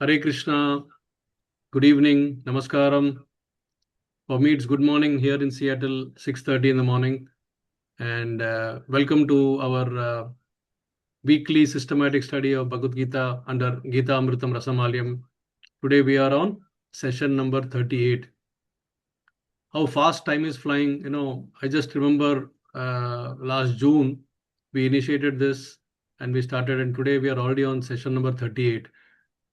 Hare Krishna, good evening, Namaskaram. For me, it's good morning here in Seattle, 6:30 in the morning. And welcome to our weekly systematic study of Bhagavad Gita under Gita Amritam Rasamalyam. Today we are on session number 38. How fast time is flying. I just remember last June, we initiated this and we started, and today we are already on session number 38.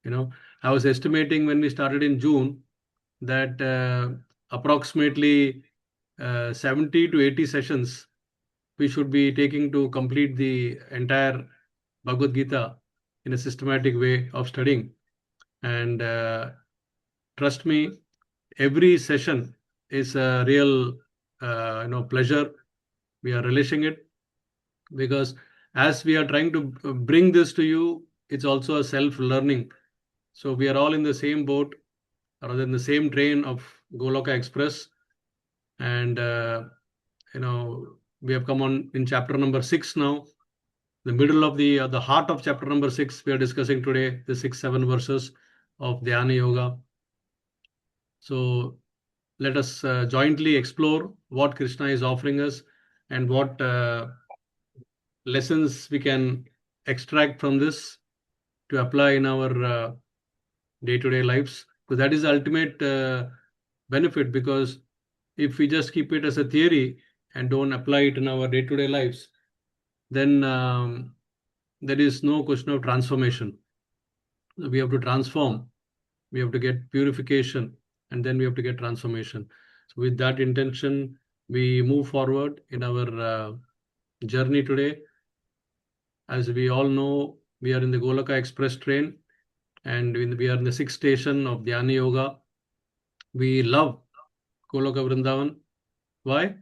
You know, I was estimating when we started in June that approximately 70 to 80 sessions we should be taking to complete the entire Bhagavad Gita in a systematic way of studying. And trust me, every session is a real pleasure. We are relishing it because as we are trying to bring this to you, it's also a self learning. So we are all in the same boat, rather than the same train of Goloka Express. And we have come on in chapter number 6 now, the middle of the heart of chapter number 6. We are discussing today the 6-7 verses of Dhyana Yoga. So let us jointly explore what Krishna is offering us and what lessons we can extract from this to apply in our day-to-day lives. So that is the ultimate benefit, because if we just keep it as a theory and don't apply it in our day-to-day lives, then there is no question of transformation. We have to transform, we have to get purification, and then we have to get transformation. So with that intention, we move forward in our journey today. As we all know, we are in the Golaka Express train, and we are in the sixth station of Dhyana Yoga. We love Goloka Vrindavan. Why?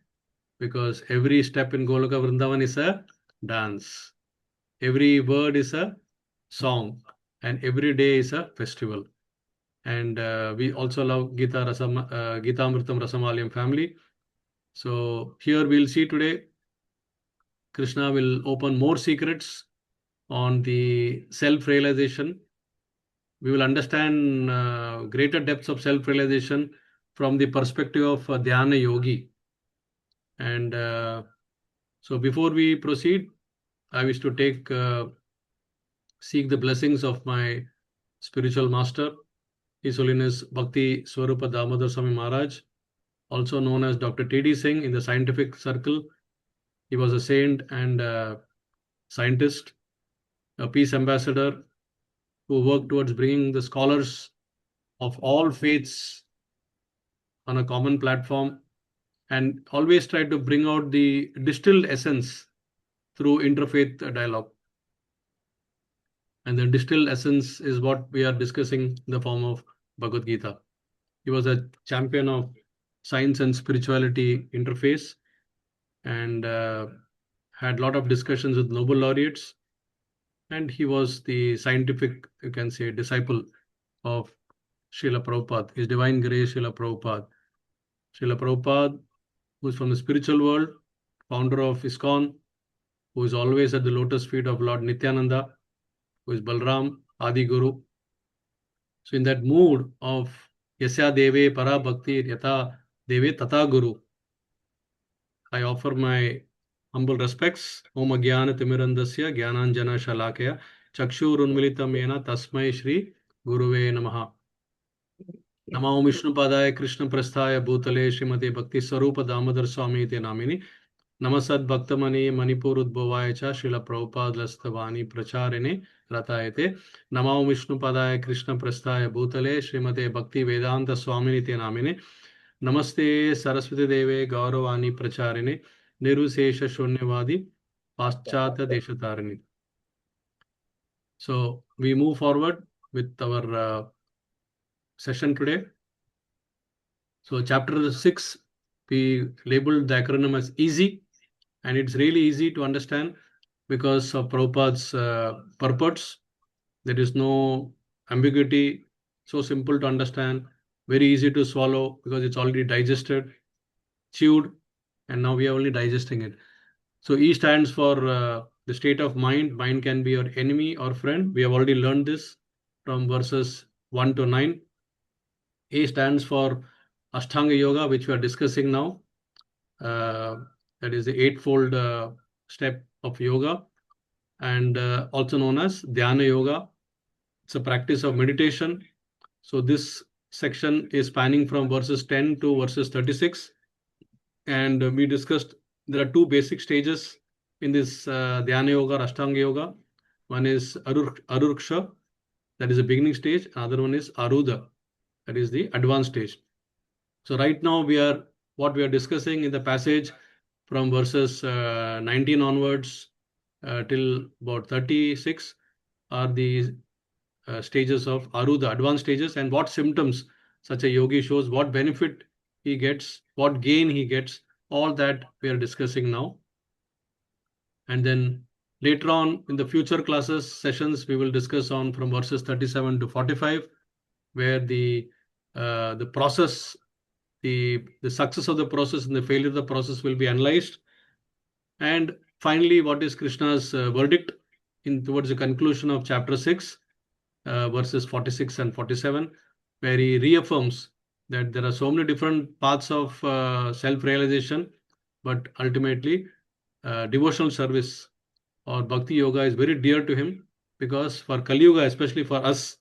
Because every step in Goloka Vrindavan is a dance. Every word is a song, and every day is a festival. And we also love Gita Amritam Rasamalyam family. So here we'll see today, Krishna will open more secrets on the self-realization. We will understand greater depths of self-realization from the perspective of Dhyana Yogi. And so before we proceed, I wish to seek the blessings of my spiritual master, His Holiness Bhakti Swarupa Damodar Swami Maharaj, also known as Dr. T.D. Singh in the scientific circle. He was a saint and a scientist, a peace ambassador who worked towards bringing the scholars of all faiths on a common platform and always tried to bring out the distilled essence through interfaith dialogue. And the distilled essence is what we are discussing in the form of Bhagavad Gita. He was a champion of science and spirituality interface, and had a lot of discussions with Nobel laureates. And he was the scientific, you can say, disciple of Srila Prabhupada, His Divine Grace Srila Prabhupada. Srila Prabhupada, who is from the spiritual world, founder of ISKCON, who is always at the lotus feet of Lord Nityananda, who is Balram, Adi Guru. So in that mood of Yasya Deve Para Bhakti Yata Deve Tata Guru, I offer my humble respects. Om Agyana Timirandasya Gyananjana Shalakaya Chakshurunmilitam Yena Tasmai Shri Guruve Namaha. Namo Vishnu Padaya Krishna Prasthaya Bhutale Srimate Bhakti Sarupa Damodar Swami Te Namini Namasad Bhaktamani Manipur Udbhavaya Cha Srila Prabhupada Lastavani Pracharine Ratayate Namo Vishnu Padaya Krishna Prasthaya Bhutale Srimate Bhakti Vedanta Swami Te Namine Namaste Saraswati Deve Gauravani Pracharine Nirusesha Shunyavadi Paschata Deshatarini. So we move forward with our session today. So chapter 6, we labeled the acronym as easy, and it's really easy to understand because of Prabhupada's purports. There is no ambiguity, so simple to understand, very easy to swallow because it's already digested, chewed, and now we are only digesting it. So E stands for the state of mind. Mind can be your enemy or friend. We have already learned this from verses 1 to 9. A stands for Ashtanga Yoga, which we are discussing now. That is the eightfold step of yoga, and also known as Dhyana Yoga. It's a practice of meditation. So this section is spanning from verses 10 to verses 36. And we discussed there are two basic stages in this Dhyana Yoga or Ashtanga Yoga. One is Aruksha, that is the beginning stage. Another one is Arudha, that is the advanced stage. So right now what we are discussing in the passage from verses 19 onwards till about 36 are the stages of Arudha, advanced stages, and what symptoms such a yogi shows, what benefit he gets, what gain he gets, all that we are discussing now. And then later on in the future classes sessions, we will discuss on from verses 37 to 45, where the process, the success of the process and the failure of the process will be analyzed. And finally, what is Krishna's verdict in towards the conclusion of chapter 6, verses 46 and 47, where he reaffirms that there are so many different paths of self-realization, but ultimately devotional service or bhakti yoga is very dear to him, because for Kali Yuga, especially for us,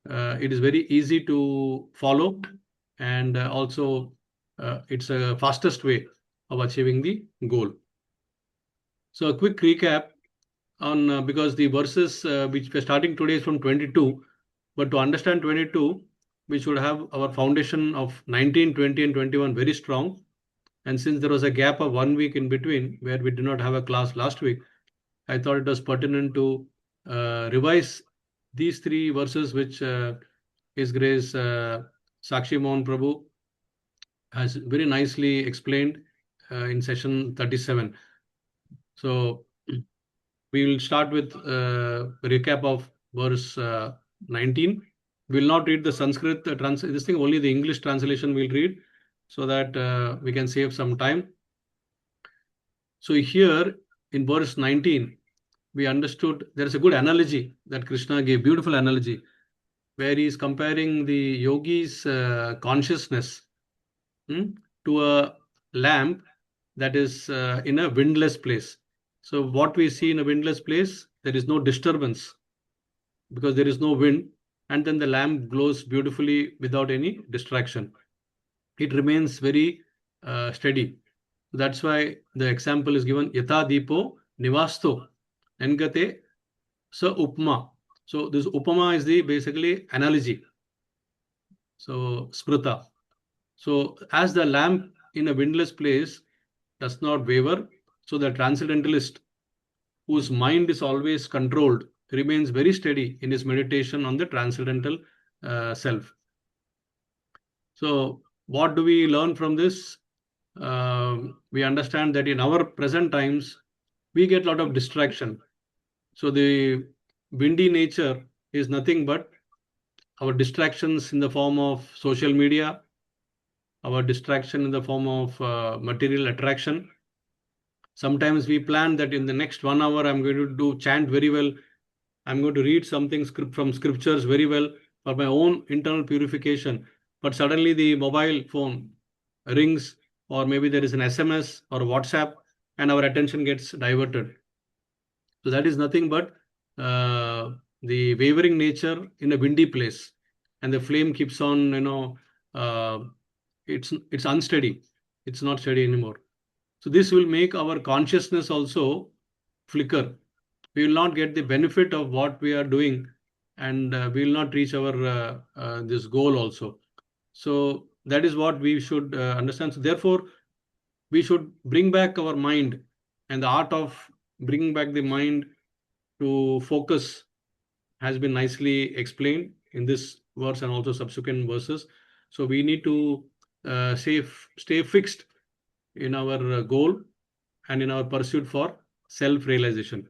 it is very easy to follow, and also it's a fastest way of achieving the goal. So a quick recap on because the verses which we're starting today is from 22, but to understand 22, we should have our foundation of 19, 20, and 21 very strong. And since there was a gap of 1 week in between where we did not have a class last week, I thought it was pertinent to revise these three verses, which His Grace Sakshi Mohan Prabhu has very nicely explained in session 37. So we will start with a recap of verse 19. We will not read the Sanskrit this thing, only the English translation we'll read, so that we can save some time. So here in verse 19, we understood there is a good analogy that Krishna gave, beautiful analogy, where he is comparing the yogi's consciousness to a lamp that is in a windless place. So what we see in a windless place, there is no disturbance because there is no wind, and then the lamp glows beautifully without any distraction. It remains very steady. That's why the example is given, Yata Deepo Nivasto Engate Sa Upma. So this Upama is the basically analogy. So Smrita. So as the lamp in a windless place does not waver, so the transcendentalist, whose mind is always controlled, remains very steady in his meditation on the transcendental self. So what do we learn from this? We understand that in our present times, we get a lot of distraction. So the windy nature is nothing but our distractions in the form of social media, our distraction in the form of material attraction. Sometimes we plan that in the next 1 hour, I'm going to do chant very well. I'm going to read something from scriptures very well for my own internal purification. But suddenly the mobile phone rings, or maybe there is an SMS or WhatsApp, and our attention gets diverted. So that is nothing but the wavering nature in a windy place, and the flame keeps on, it's unsteady. It's not steady anymore. So this will make our consciousness also flicker. We will not get the benefit of what we are doing, and we will not reach our this goal also. So that is what we should understand. So therefore, we should bring back our mind, and the art of bringing back the mind to focus has been nicely explained in this verse and also subsequent verses. So we need to stay fixed in our goal and in our pursuit for self-realization.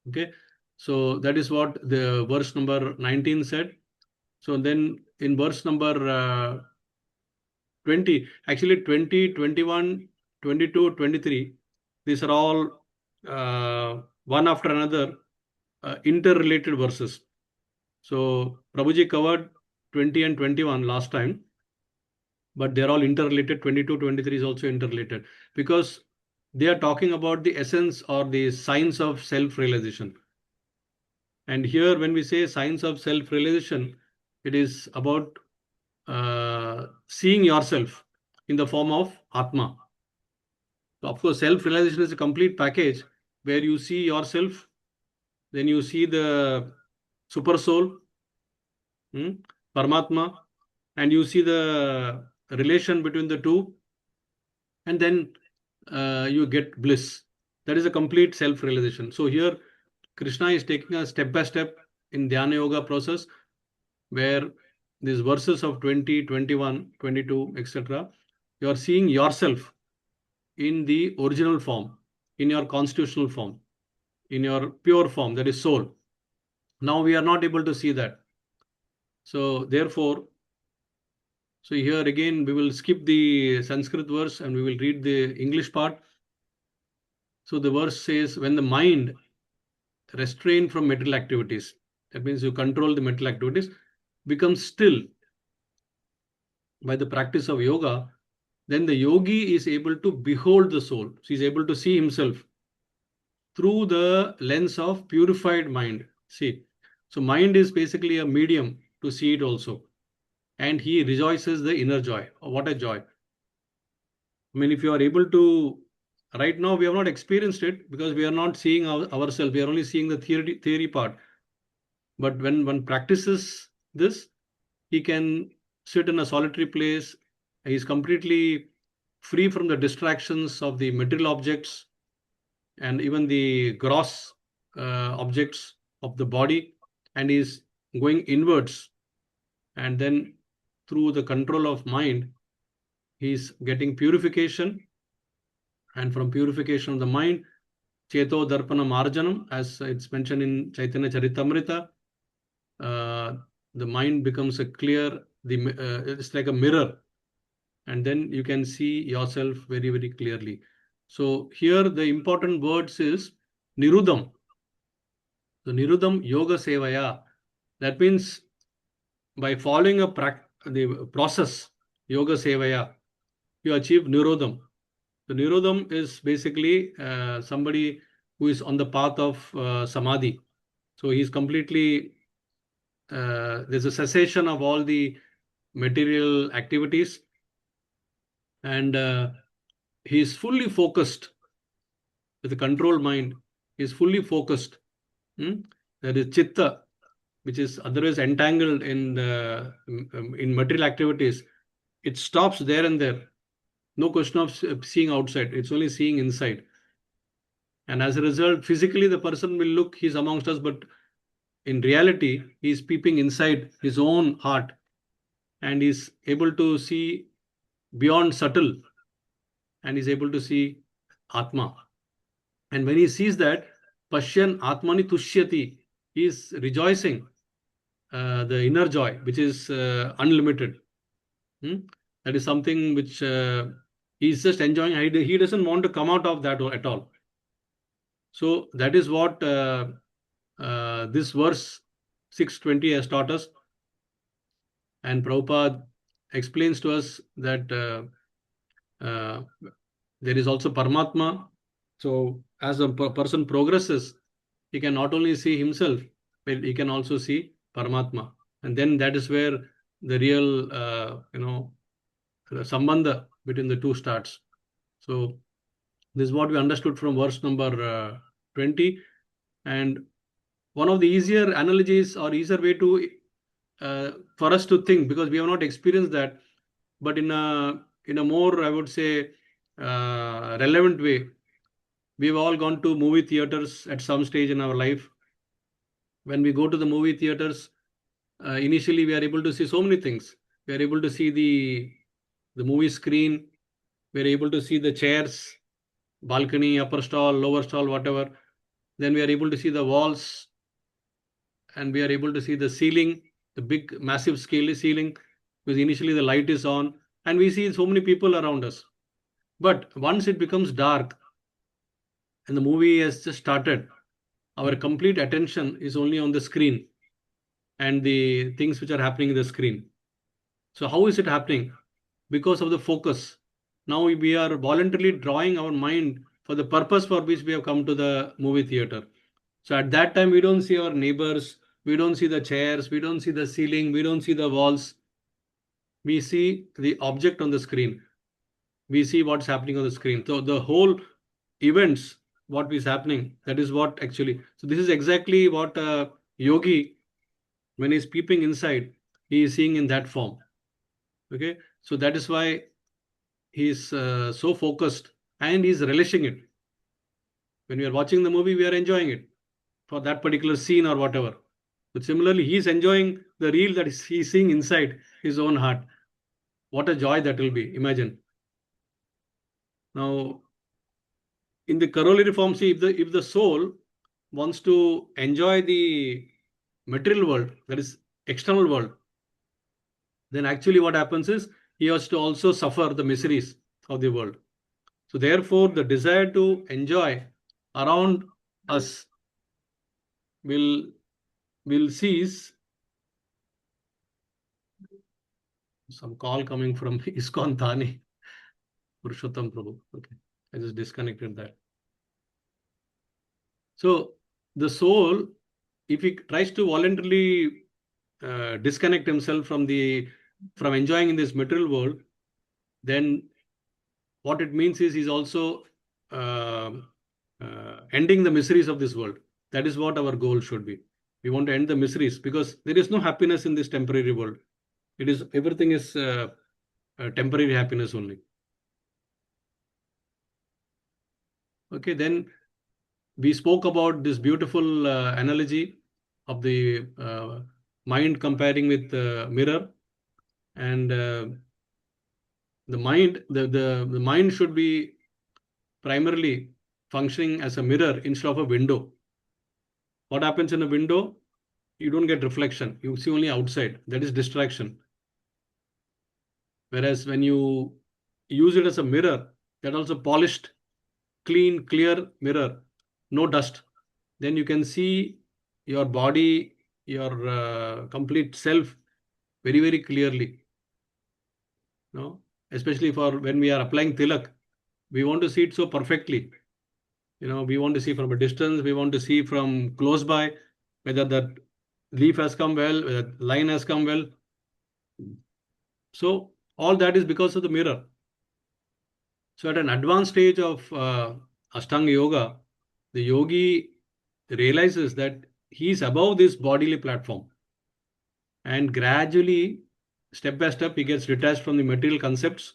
Okay, so that is what the verse number 19 said. So then in verse number 20, actually 20, 21, 22, 23, these are all one after another interrelated verses. So Prabhuji covered 20 and 21 last time, but they're all interrelated. 22, 23 is also interrelated because they are talking about the essence or the science of self-realization. And here, when we say science of self-realization, it is about seeing yourself in the form of Atma. So of course, self-realization is a complete package where you see yourself, then you see the super soul, Paramatma, and you see the relation between the two, and then you get bliss. That is a complete self-realization. So here, Krishna is taking a step by step in Dhyana Yoga process where these verses of 20, 21, 22, etc., you are seeing yourself in the original form, in your constitutional form, in your pure form, that is soul. Now we are not able to see that. So therefore, so here again, we will skip the Sanskrit verse and we will read the English part. So the verse says, when the mind restrained from material activities, that means you control the mental activities, becomes still by the practice of yoga, then the yogi is able to behold the soul. So he's able to see himself through the lens of purified mind. See, so mind is basically a medium to see it also. And he rejoices the inner joy. Oh, what a joy. I mean, if you are able to, right now we have not experienced it because we are not seeing ourselves. We are only seeing the theory part. But when one practices this, he can sit in a solitary place. He is completely free from the distractions of the material objects and even the gross objects of the body, and is going inwards. And then through the control of mind, he is getting purification. And from purification of the mind, Cheto Darpana Marjanam, as it's mentioned in Chaitanya Charitamrita, the mind becomes a clear, it's like a mirror, and then you can see yourself very, very clearly. So here the important words is Nirudam. So Nirudam Yoga Sevaya. That means by following the process Yoga Sevaya, you achieve Nirodham. So Nirodham is basically somebody who is on the path of Samadhi. So he's completely, there's a cessation of all the material activities, and he is fully focused with a controlled mind. He is fully focused. There is chitta, which is otherwise entangled in material activities. It stops there and there. No question of seeing outside. It's only seeing inside. And as a result, physically the person will look, he's amongst us, but in reality, he's peeping inside his own heart and is able to see beyond subtle, and is able to see Atma. And when he sees that, Pashyan Atmani Tushyati, he is rejoicing the inner joy, which is unlimited. That is something which he's just enjoying. He doesn't want to come out of that at all. So that is what this verse 620 has taught us. And Prabhupada explains to us that there is also Paramatma. So as a person progresses, he can not only see himself, but he can also see Paramatma. And then that is where the real, the sambandha between the two starts. So this is what we understood from verse number 20. And one of the easier analogies or easier way to for us to think, because we have not experienced that, but in a more, I would say, relevant way, we've all gone to movie theaters at some stage in our life. When we go to the movie theaters, initially we are able to see so many things. We are able to see the movie screen. We are able to see the chairs, balcony, upper stall, lower stall, whatever. Then we are able to see the walls, and we are able to see the ceiling, the big, massive scale ceiling, because initially the light is on, and we see so many people around us. But once it becomes dark and the movie has just started, our complete attention is only on the screen. and the things which are happening in the screen. So how is it happening? Because of the focus. Now we are voluntarily drawing our mind for the purpose for which we have come to the movie theater. So at that time, we don't see our neighbors, we don't see the chairs, we don't see the ceiling, we don't see the walls. We see the object on the screen. We see what's happening on the screen. So the whole events, what is happening, that is what actually. So this is exactly what yogi, when he's peeping inside, he is seeing in that form. Okay, so that is why he's so focused and he's relishing it. When we are watching the movie, we are enjoying it for that particular scene or whatever. But similarly, he's enjoying the reel that he's seeing inside his own heart. What a joy that will be. Imagine. Now, in the corollary form, see, if the soul wants to enjoy the material world, that is external world, then actually what happens is he has to also suffer the miseries of the world. So therefore, the desire to enjoy around us will cease. Some call coming from ISKCON Thane, Purushottam Prabhu. Okay, I just disconnected that. So the soul, if he tries to voluntarily disconnect himself from enjoying in this material world, then what it means is he's also uh, ending the miseries of this world. That is what our goal should be. We want to end the miseries because there is no happiness in this temporary world. Everything is temporary happiness only. Okay, then we spoke about this beautiful analogy of the mind comparing with mirror, and the mind should be primarily functioning as a mirror instead of a window. What happens in a window? You don't get reflection. You see only outside. That is distraction. Whereas when you use it as a mirror, that also polished, clean, clear mirror, no dust, then you can see your body, your complete self very, very clearly. No? Especially for when we are applying tilak, we want to see it so perfectly. We want to see from a distance, we want to see from close by whether that leaf has come well, whether line has come well. So all that is because of the mirror. So at an advanced stage of Ashtanga Yoga, the yogi realizes that he is above this bodily platform, and gradually, step by step, he gets detached from the material concepts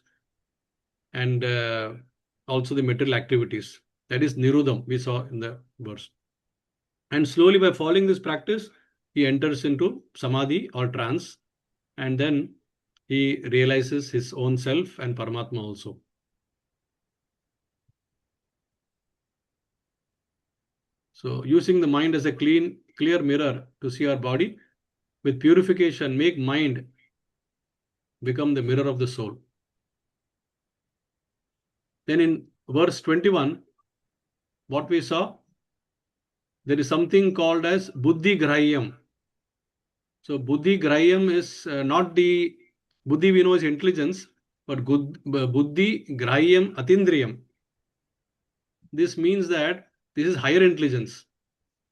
and also the material activities. That is Nirudam, we saw in the verse. And slowly, by following this practice, he enters into Samadhi or trance, and then he realizes his own self and Paramatma also. So, using the mind as a clear mirror to see our body, with purification, make mind become the mirror of the soul. Then in verse 21, what we saw, there is something called as Buddhi Grahayam. So Buddhi Grahayam is not the Buddhi we know is intelligence, but Buddhi Grahayam Atindriyam. This means that this is higher intelligence.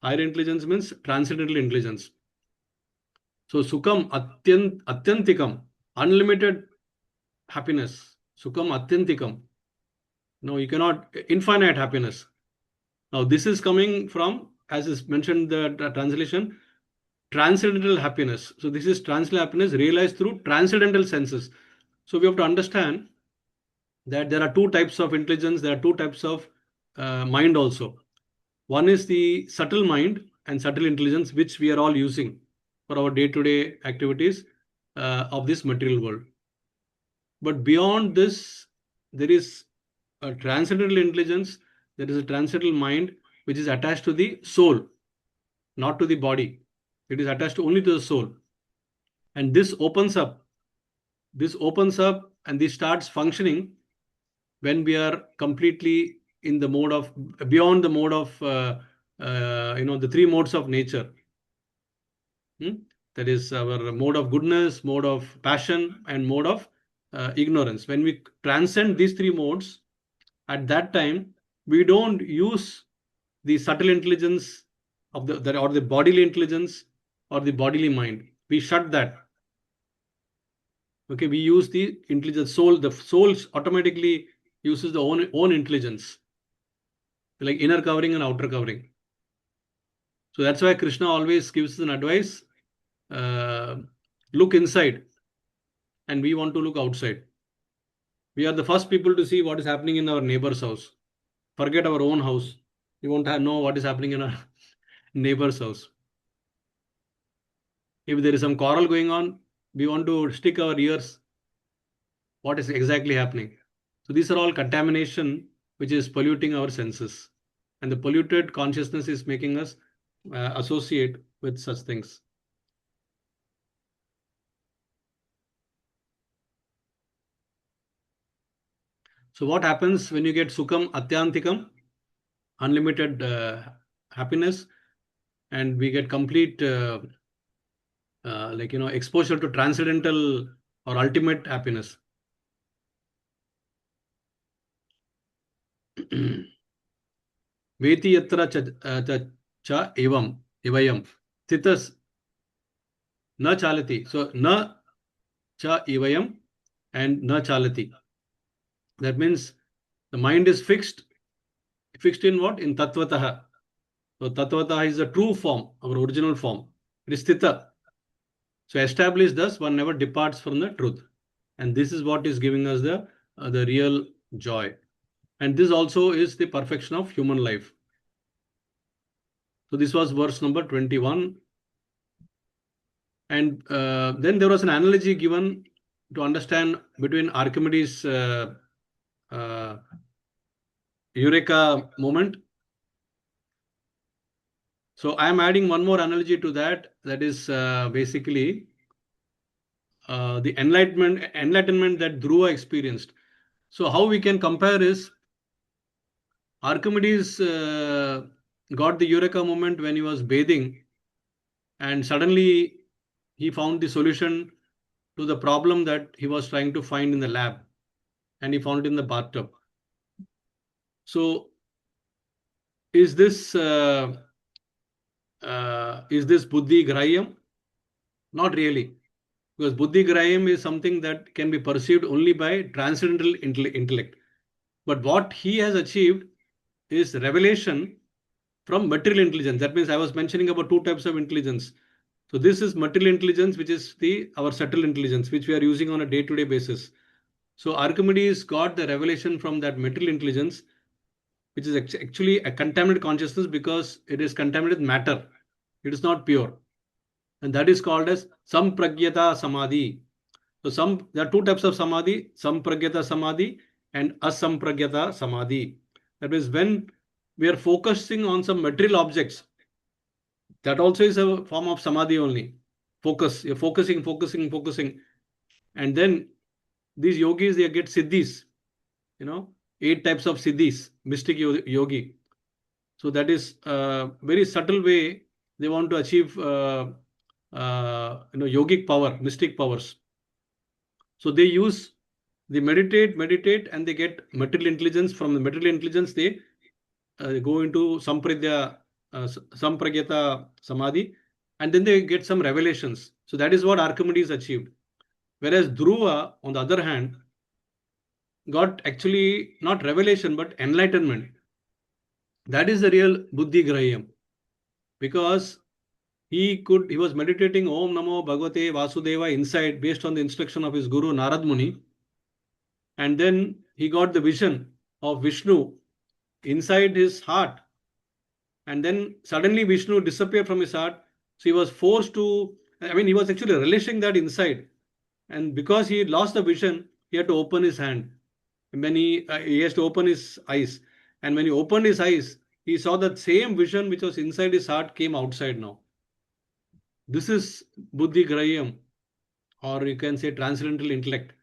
Higher intelligence means transcendental intelligence. So Sukham Atyantikam, unlimited happiness. Sukham Atyantikam. No, you cannot, infinite happiness. Now, this is coming from, as is mentioned the translation, transcendental happiness. So, this is transcendental happiness realized through transcendental senses. So, we have to understand that there are two types of intelligence, there are two types of mind also. One is the subtle mind and subtle intelligence, which we are all using for our day to day activities of this material world. But beyond this, there is a transcendental intelligence, there is a transcendental mind which is attached to the soul, not to the body. It is attached only to the soul. And this opens up, and this starts functioning when we are completely in the mode of, beyond the mode of, the three modes of nature. That is our mode of goodness, mode of passion, and mode of ignorance. When we transcend these three modes, at that time, we don't use the subtle intelligence of or the bodily intelligence or the bodily mind. We shut that. Okay, we use the intelligence soul. The soul automatically uses the own intelligence, like inner covering and outer covering. So that's why Krishna always gives an advice: uh, look inside, and we want to look outside. We are the first people to see what is happening in our neighbor's house. Forget our own house. We won't know what is happening in our neighbor's house. If there is some quarrel going on, we want to stick our ears. What is exactly happening? So these are all contamination, which is polluting our senses. And the polluted consciousness is making us associate with such things. So what happens when you get sukham atyantikam, unlimited happiness, and we get complete exposure to transcendental or ultimate happiness. Veti yatra cha evam ivayam titas na chalati. So na cha ivayam and na chalati. That means the mind is fixed. Fixed in what? In tattvataha. So tattvataha is the true form, our original form. It is sthita. So established thus, one never departs from the truth. And this is what is giving us the real joy. And this also is the perfection of human life. So this was verse number 21. And then there was an analogy given to understand between Archimedes' Eureka moment. So I am adding one more analogy to that. That is basically the enlightenment that Dhruva experienced. So how we can compare is Archimedes got the Eureka moment when he was bathing, and suddenly he found the solution to the problem that he was trying to find in the lab, and he found it in the bathtub. So is this buddhi graham? Not really, because buddhi graham is something that can be perceived only by transcendental intellect. But what he has achieved is revelation from material intelligence. That means I was mentioning about two types of intelligence. So this is material intelligence, which is our subtle intelligence, which we are using on a day-to-day basis. So Archimedes got the revelation from that material intelligence, which is actually a contaminated consciousness because it is contaminated matter. It is not pure. And that is called as sampragyata samadhi. So there are two types of samadhi: sampragyata samadhi and asampragyata samadhi. That means when we are focusing on some material objects, that also is a form of samadhi only. Focus. You're focusing. And then these yogis, they get siddhis, 8 types of siddhis, mystic yogi. So that is a very subtle way they want to achieve yogic power, mystic powers. So they meditate, and they get material intelligence. From the material intelligence, they go into sampragyata samadhi, and then they get some revelations. So that is what Archimedes achieved. Whereas Dhruva, on the other hand, got actually not revelation but enlightenment. That is the real buddhi graham, because he was meditating Om Namo Bhagavate Vasudeva inside based on the instruction of his guru Narad Muni, and then he got the vision of Vishnu inside his heart, and then suddenly Vishnu disappeared from his heart. So he was forced to, he was actually relishing that inside, and because he lost the vision, he had to open his hand. When he has to open his eyes, and when he opened his eyes, he saw that same vision which was inside his heart came outside now. This is buddhi graham, or you can say transcendental intellect,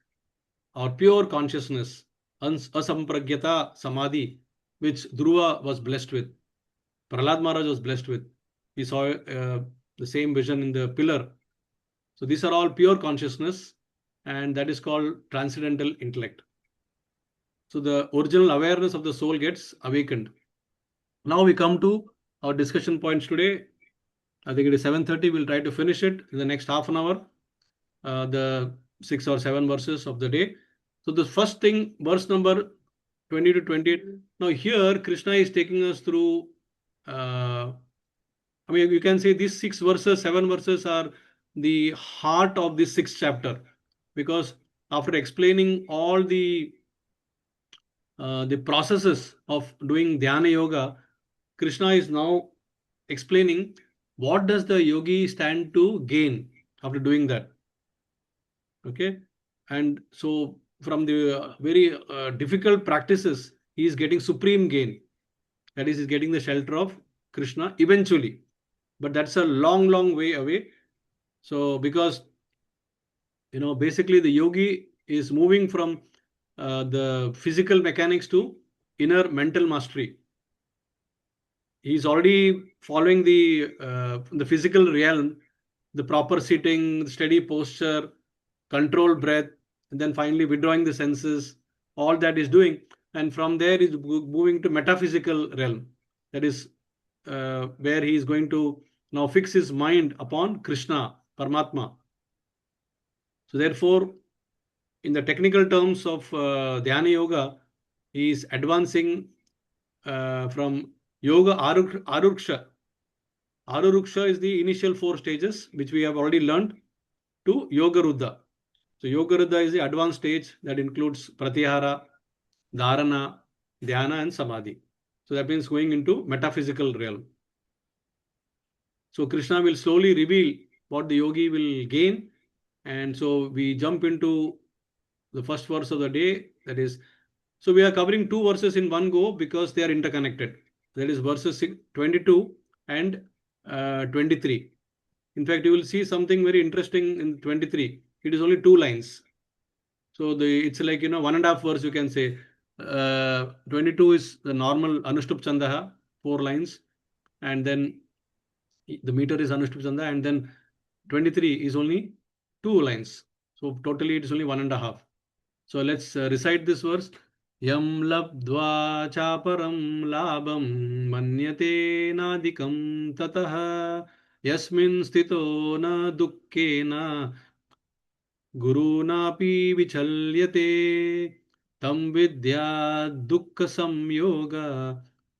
or pure consciousness, asampragyata samadhi, which Dhruva was blessed with. Prahlad Maharaj was blessed with. He saw the same vision in the pillar So these are all pure consciousness, and that is called transcendental intellect. So the original awareness of the soul gets awakened. Now we come to our discussion points today. I think it is 7:30. We'll try to finish it in the next half an hour. The 6 or 7 verses of the day. So the first thing, verse number 20 to 28. Now here Krishna is taking us through. I mean, you can say these 6 verses, 7 verses are the heart of this sixth chapter, because after explaining all the processes of doing dhyana yoga, Krishna is now explaining what does the yogi stand to gain after doing that. Okay, and so from the very difficult practices, he is getting supreme gain. That is, he's getting the shelter of Krishna eventually, but that's a long, long way away. So because basically the yogi is moving from the physical mechanics to inner mental mastery. He's already following the physical realm, the proper sitting, steady posture, controlled breath, and then finally withdrawing the senses. All that is doing, and from there is moving to metaphysical realm. That is where he is going to now fix his mind upon Krishna, Paramatma. So therefore, in the technical terms of Dhyana Yoga, he is advancing from Yoga Aruksha. Aruksha is the initial 4 stages, which we have already learned, to Yoga Ruddha. So Yoga Ruddha is the advanced stage that includes Pratyahara, Dharana, Dhyana, and Samadhi. So that means going into metaphysical realm. So Krishna will slowly reveal what the yogi will gain. And so we jump into the first verse of the day. That is, so we are covering 2 verses in one go because they are interconnected. That is verses 22 and 23. In fact, you will see something very interesting in 23. It is only 2 lines. So it's like 1.5 verse, you can say. 22 is the normal Anushtup Chandaha, 4 lines, and then the meter is Anushtup Chanda, and then 23 is only 2 lines. So totally it is only 1.5. So let's recite this verse. Yam labdva chaparam labam manyate nadikam tatah yasmin sthito na dukkena गुरुनापि विचल्यते तं विद्या दुःख संयोग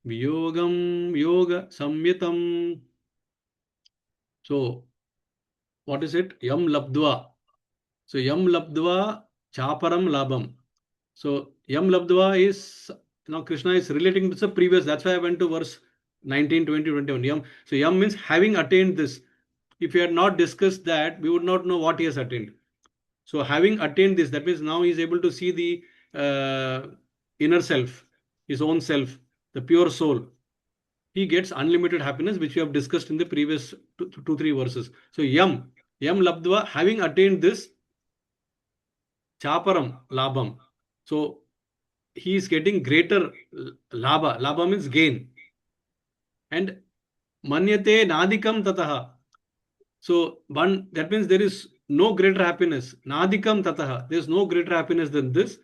वियोगम योग संयतम. So what is it? Yam labdva. So yam labdva chaparam labam. So yam labdva is, now Krishna is relating to the previous. That's why I went to verse 19, 20, 21. Yam. So yam means having attained this. If he had not discussed that, we would not know what he has attained. So having attained this, that means now he is able to see the inner self, his own self, the pure soul. He gets unlimited happiness, which we have discussed in the previous 3 verses. So yam labdva, having attained this, chaparam labam. So he is getting greater labha. Labha means gain. And manyate nadikam tataha. So that means there is no greater happiness. Nadikam tataha. There is no greater happiness than this.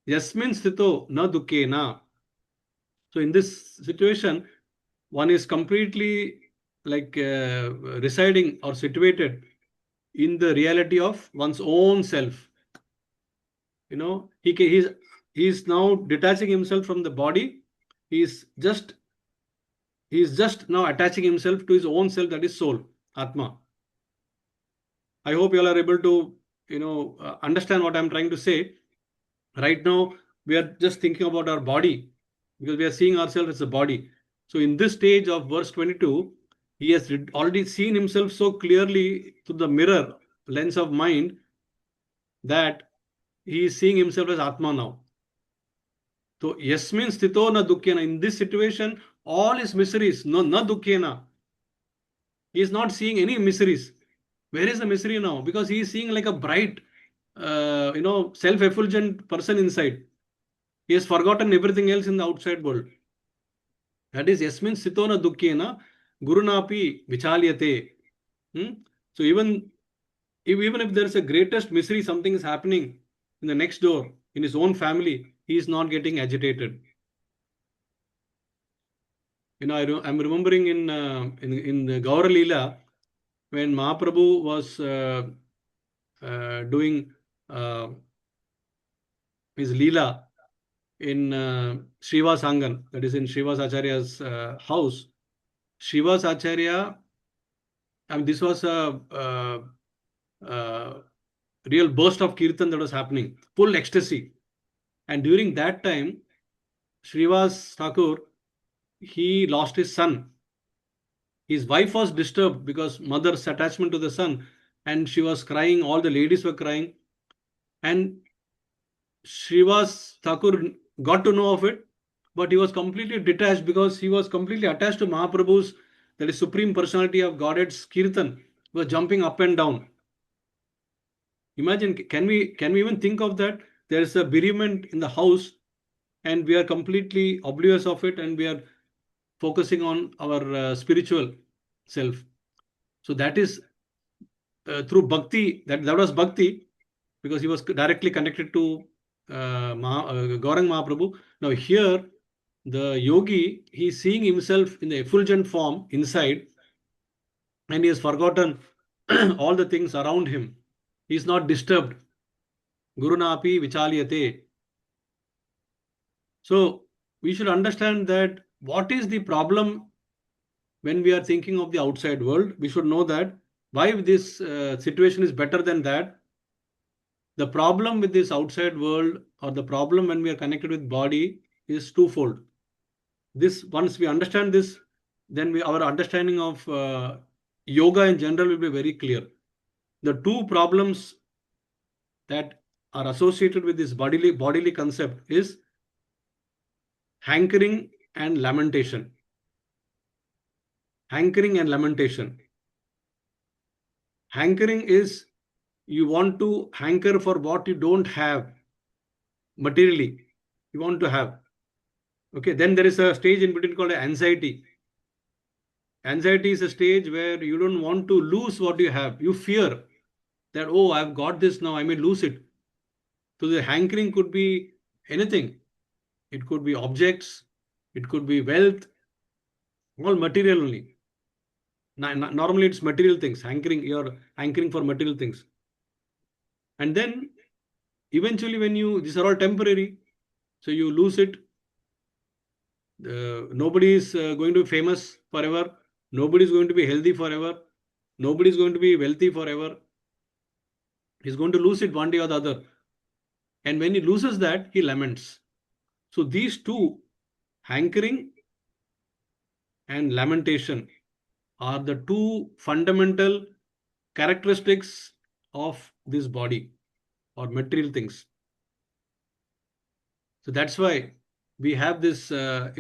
Yasmin sthito na dukkena. So in this situation, one is completely like residing or situated in the reality of one's own self. He's now detaching himself from the body. He's just now attaching himself to his own self, that is soul, Atma. I hope you all are able to understand what I'm trying to say. Right now, we are just thinking about our body because we are seeing ourselves as a body. So in this stage of verse 22, he has already seen himself so clearly through the mirror lens of mind that he is seeing himself as Atma now. So yasmin sthito na dukkhena. In this situation, all his miseries, no na dukkhena. He is not seeing any miseries. Where is the misery now? Because he is seeing like a bright, self-effulgent person inside. He has forgotten everything else in the outside world. That is yasmin sthitona dukkhena gurunapi vichalyate. So even Even if there is a greatest misery, something is happening in the next door, in his own family, he is not getting agitated. I'm remembering in the Gaura Leela, when Mahaprabhu was doing uh, his Leela in Srivas Angan, that is in Srivas Acharya's house. Srivas Acharya, I mean, this was a real burst of kirtan that was happening, full ecstasy. And during that time, Srivas Thakur, he lost his son. His wife was disturbed because mother's attachment to the son, and she was crying. All the ladies were crying, and Srivas Thakur got to know of it, but he was completely detached because he was completely attached to Mahaprabhu's, that is Supreme Personality of Godhead's Kirtan. He was jumping up and down. Imagine, can we even think of that? There is a bereavement in the house, and we are completely oblivious of it, and we are focusing on our spiritual self. So that is through bhakti. That was bhakti, because he was directly connected to Gaurang Mahaprabhu. Now here, the yogi, he is seeing himself in the effulgent form inside, and he has forgotten all the things around him. He is not disturbed. Gurunapi vichalyate. So we should understand that what is the problem when we are thinking of the outside world. We should know that why this situation is better than that. The problem with this outside world, or the problem when we are connected with body, is twofold. This, once we understand this, then our understanding of yoga in general will be very clear. The two problems that are associated with this bodily concept is hankering and lamentation. Hankering and lamentation. Hankering is, you want to hanker for what you don't have materially. You want to have. Okay, then there is a stage in between called anxiety. Anxiety is a stage where you don't want to lose what you have. You fear that, oh, I've got this now, I may lose it. So the hankering could be anything. It could be objects, it could be wealth, all material only. Normally it's material things, hankering, you're hankering for material things. And then eventually these are all temporary, so you lose it. Nobody is going to be famous forever. Nobody is going to be healthy forever. Nobody is going to be wealthy forever. He's going to lose it one day or the other. And when he loses that, he laments. So these two, hankering and lamentation, are the two fundamental characteristics of this body or material things. So that's why we have this, so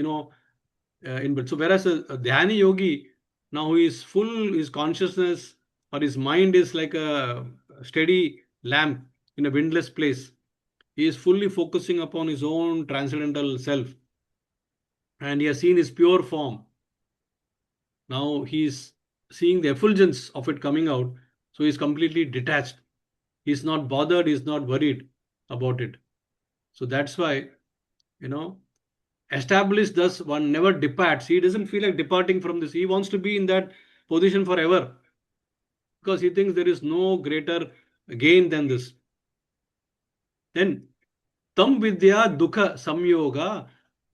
whereas a Dhyana yogi, now he is full, his consciousness or his mind is like a steady lamp in a windless place. He is fully focusing upon his own transcendental self, and he has seen his pure form. Now he is seeing the effulgence of it coming out, so he is completely detached. He is not bothered, he is not worried about it. So that's why, you know, established thus one never departs. He doesn't feel like departing from this. He wants to be in that position forever, because he thinks there is no greater gain than this. Then tam vidya dukha samyoga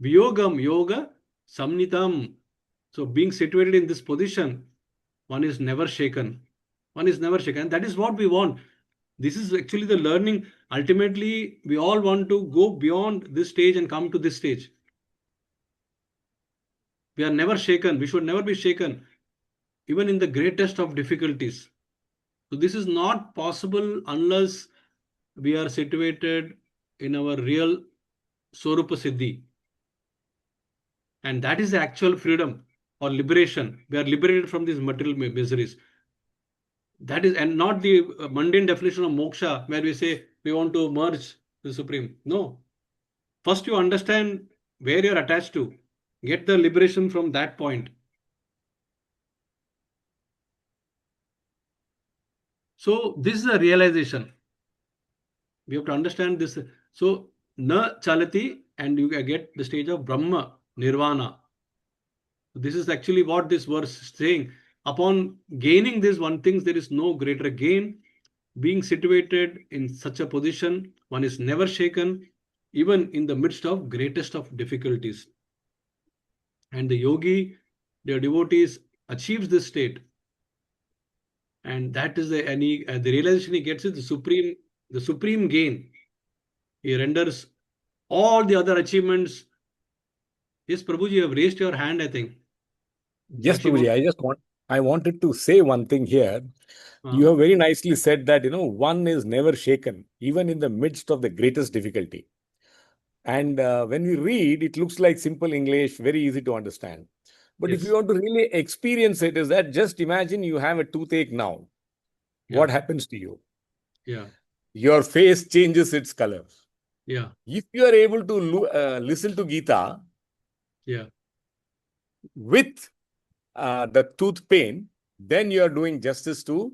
viyogam yoga samnitam. So being situated in this position, one is never shaken. One is never shaken. And that is what we want. This is actually the learning. Ultimately, we all want to go beyond this stage and come to this stage. We are never shaken. We should never be shaken, even in the greatest of difficulties. So this is not possible unless we are situated in our real Swarupa Siddhi. And that is the actual freedom or liberation. We are liberated from these material miseries. That is, and not the mundane definition of moksha, where we say we want to merge the Supreme. No. First, you understand where you're attached to. Get the liberation from that point. So this is a realization. We have to understand this. So na chalati, and you get the stage of Brahma, Nirvana. This is actually what this verse is saying. Upon gaining this one thing, there is no greater gain. Being situated in such a position, one is never shaken, even in the midst of greatest of difficulties. And the yogi, the devotees, achieves this state, and that is the realization he gets is the supreme gain. He renders all the other achievements. Yes, Prabhuji, you have raised your hand, I think. Yes, Sakshi, Prabhuji, I wanted to say one thing here. You have very nicely said that, one is never shaken, even in the midst of the greatest difficulty. And when we read, it looks like simple English, very easy to understand. But if you yes, want to really experience it, is that just imagine you have a toothache now. yeah, What happens to you? yeah, Your face changes its color. yeah, If you are able to listen to Gita yeah, with the tooth pain, then you are doing justice to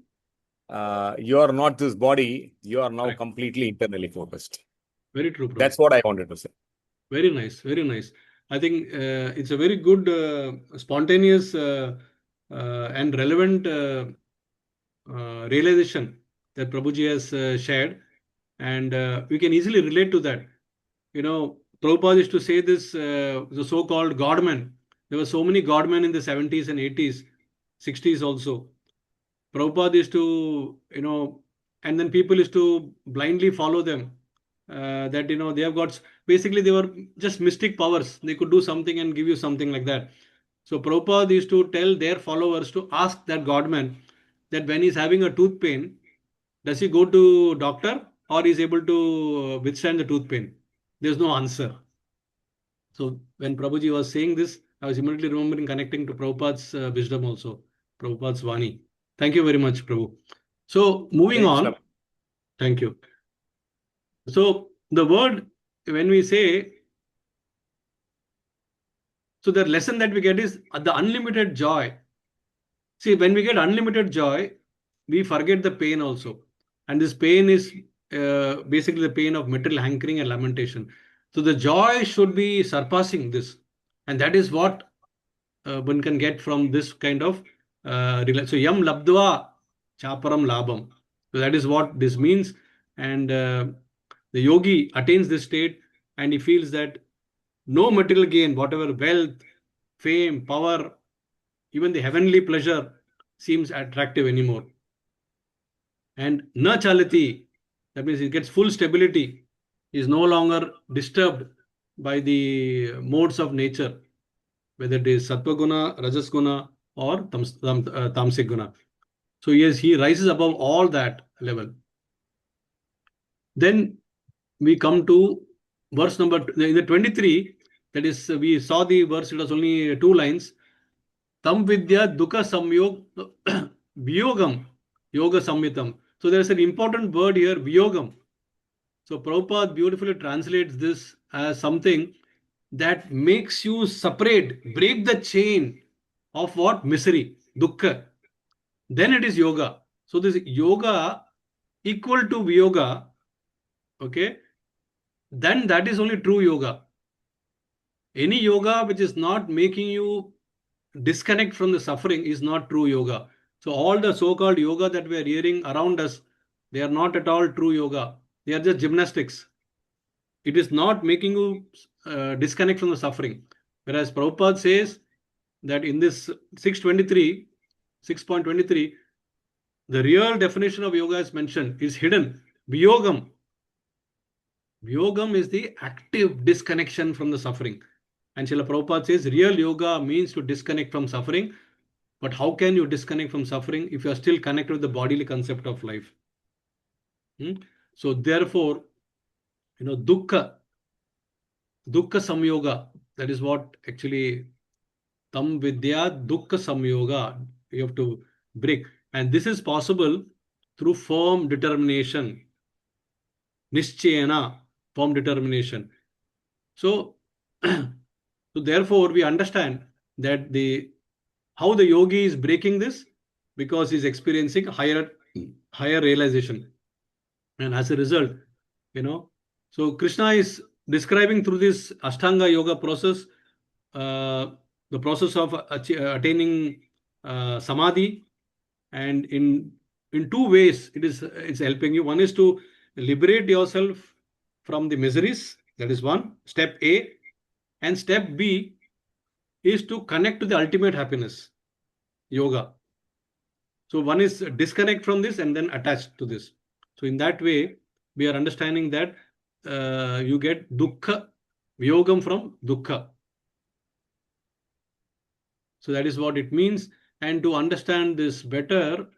you are not this body, you are now correct. completely internally focused. Very true, Prabhu. That's what I wanted to say. Very nice, very nice. I think it's a very good, spontaneous, and relevant realization that Prabhuji has shared, and we can easily relate to that. Prabhupada used to say this, the so-called Godmen. There were so many Godmen in the 70s and 80s, 60s also. Prabhupada used to, and then people used to blindly follow them. That, they have got, basically, they were just mystic powers. They could do something and give you something like that. So Prabhupada used to tell their followers to ask that Godman that when he's having a tooth pain, does he go to doctor or is able to withstand the tooth pain? There's no answer. So when Prabhuji was saying this, I was immediately remembering connecting to Prabhupada's wisdom also, Prabhupada's Vani. Thank you very much, Prabhu. So moving Hare Krishna. on, thank you. So the word, when we say, so the lesson that we get is the unlimited joy. See, when we get unlimited joy, we forget the pain also. And this pain is basically the pain of material hankering and lamentation. So the joy should be surpassing this. And that is what one can get from this kind of so yam labdva chaparam labam. So that is what this means. And the yogi attains this state and he feels that no material gain, whatever wealth, fame, power, even the heavenly pleasure seems attractive anymore. And na chalati, that means it gets full stability, is no longer disturbed by the modes of nature, whether it is sattva guna, rajas guna, or tamasic guna. So yes, he rises above all that level. Then we come to verse number in the 23. That is, we saw the verse. It was only two lines. Tam vidya dukha samyog viyogam yoga samhitam. So there is an important word here, viyogam. So Prabhupada beautifully translates this as something that makes you separate, break the chain of what? Misery, dukkha. Then it is yoga. So this yoga equal to viyoga, okay? Then that is only true yoga. Any yoga which is not making you disconnect from the suffering is not true yoga. So all the so-called yoga that we are hearing around us, they are not at all true yoga. They are just gymnastics. It is not making you disconnect from the suffering. Whereas Prabhupada says that in this 623, 6.23, the real definition of yoga is mentioned, is hidden. Viyogam. Viyogam is the active disconnection from the suffering. And Srila Prabhupada says real yoga means to disconnect from suffering. But how can you disconnect from suffering if you are still connected with the bodily concept of life? So therefore, dukkha samyoga, that is what actually tam vidya dukkha samyoga, you have to break. And this is possible through firm determination, nischayana, firm determination. So, so therefore, we understand that the how the yogi is breaking this, because he's experiencing higher realization. And as a result, you know, so Krishna is describing through this Ashtanga yoga process, uh, the process of attaining samadhi, and in two ways it's helping you. One is to liberate yourself from the miseries. That is one step A, and step B is to connect to the ultimate happiness, yoga. So one is disconnect from this and then attached to this. So in that way, we are understanding that you get dukkha, yogam from dukkha. So that is what it means. And to understand this better,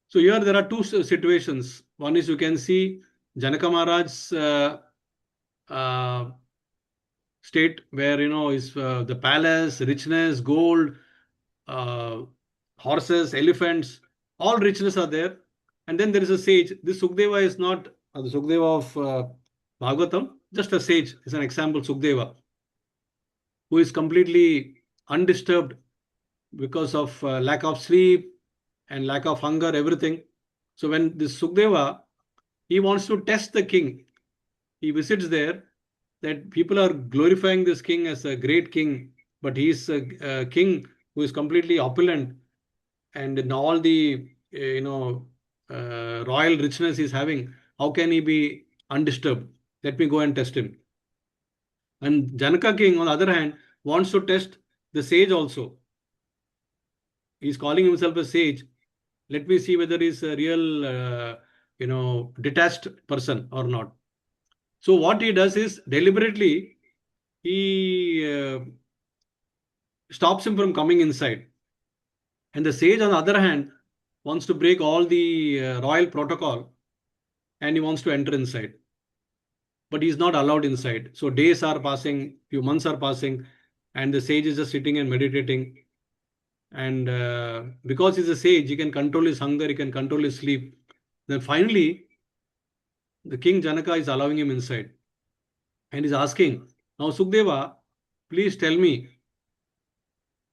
so here there are two situations. One is you can see Janaka Maharaj's uh, state where is the palace, richness, gold, uh, horses, elephants, all richness are there. And then there is a sage. This Sukdeva is not the Sukdeva of Bhagavatam, just a sage. Is an example, Sukdeva, who is completely undisturbed because of lack of sleep and lack of hunger, everything. So when this Sukdeva, he wants to test the king, he visits there, that people are glorifying this king as a great king, but he is a king who is completely opulent, and in all the royal richness he's having. How can he be undisturbed? Let me go and test him. And Janaka king, on the other hand, wants to test the sage also. He's calling himself a sage. Let me see whether he's a real detached person or not. So what he does is deliberately he stops him from coming inside. And the sage, on the other hand, wants to break all the royal protocol, and he wants to enter inside. But he's not allowed inside. So days are passing, few months are passing, and the sage is just sitting and meditating. And because he's a sage, he can control his hunger, he can control his sleep. Then finally, the king Janaka is allowing him inside. And he's asking, now Sukdeva, please tell me,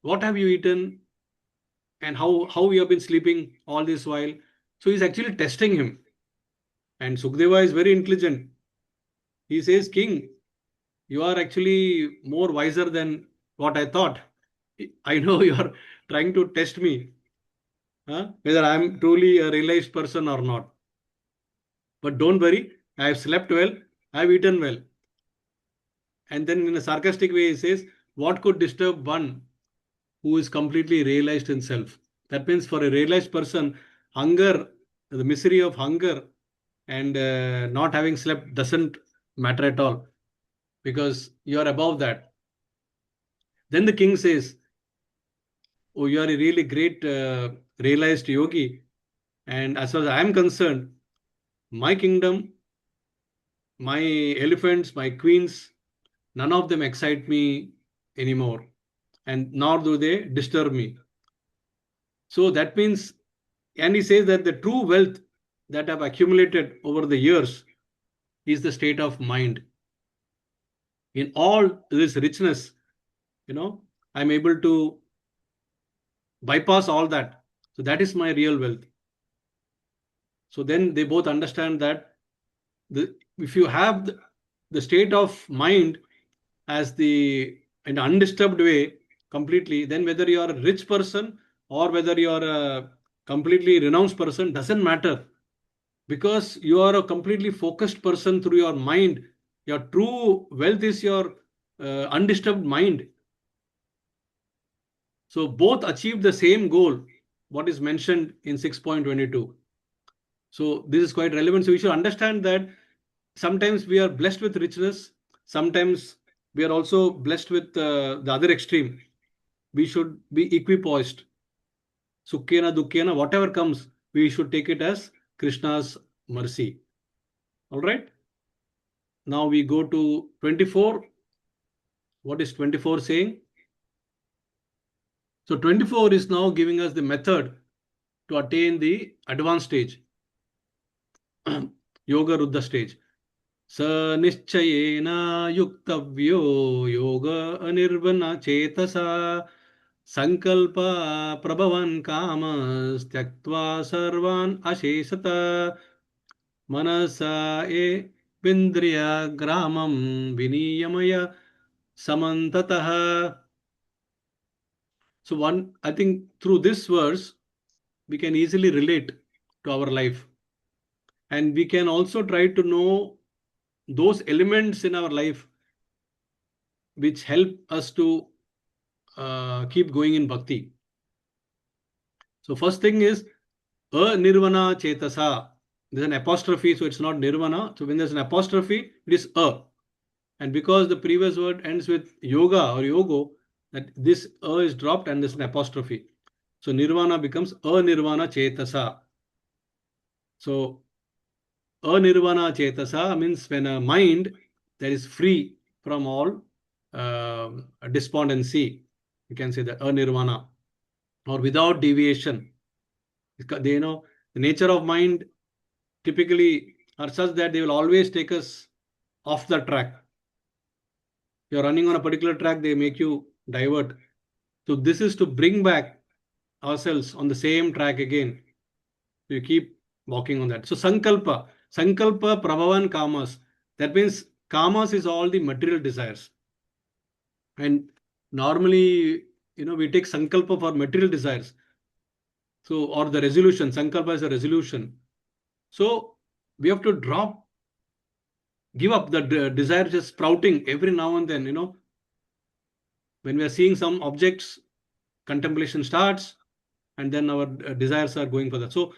what have you eaten and how you have been sleeping all this while? So he's actually testing him. And Sukdeva is very intelligent. He says, King, you are actually more wiser than what I thought. I know you are trying to test me, whether I am truly a realized person or not. But don't worry, I have slept well, I have eaten well. And then in a sarcastic way, he says, what could disturb one who is completely realized in self? That means for a realized person, hunger, the misery of hunger and not having slept doesn't matter at all, because you are above that. Then the king says, oh, you are a really great realized yogi. And as far as I am concerned, my kingdom, my elephants, my queens, none of them excite me anymore. And nor do they disturb me. So that means, and he says that the true wealth that I've accumulated over the years is the state of mind. In all this richness, I'm able to bypass all that. So that is my real wealth. So then they both understand that if you have the state of mind as the in undisturbed way completely, then whether you are a rich person or whether you are a completely renounced person doesn't matter, because you are a completely focused person through your mind. Your true wealth is your undisturbed mind. So both achieve the same goal, what is mentioned in 6.22. So this is quite relevant. So we should understand that sometimes we are blessed with richness, sometimes we are also blessed with the other extreme. We should be equipoised. Sukhena, Dukhena, whatever comes, we should take it as Krishna's mercy. All right. Now we go to 24. What is 24 saying? So 24 is now giving us the method to attain the advanced stage, Yoga Ruddha stage. Sa nischayena yuktavyo yoga anirvana chetasa Sankalpa prabhavan kamas tyaktva sarvan ashesata manasa e vindriya gramam viniyamaya samantataha. So one, I think through this verse, we can easily relate to our life. And we can also try to know those elements in our life which help us to keep going in bhakti. So first thing is nirvana chetasa. There's an apostrophe, so it's not nirvana. So when there's an apostrophe, it is a. And because the previous word ends with yoga or yogo, that this is dropped and there's an apostrophe. So nirvana becomes nirvana chetasa. So anirvana chetasa means when a mind that is free from all despondency, you can say that anirvana, or without deviation. They know the nature of mind typically are such that they will always take us off the track. You're running on a particular track, they make you divert. So this is to bring back ourselves on the same track again. You keep walking on that. So sankalpa prabhavan kamas. That means kamas is all the material desires. And normally, we take sankalpa for material desires. So, or the resolution, sankalpa is a resolution. So we have to give up the desire just sprouting every now and then, when we are seeing some objects, contemplation starts, and then our desires are going for that. So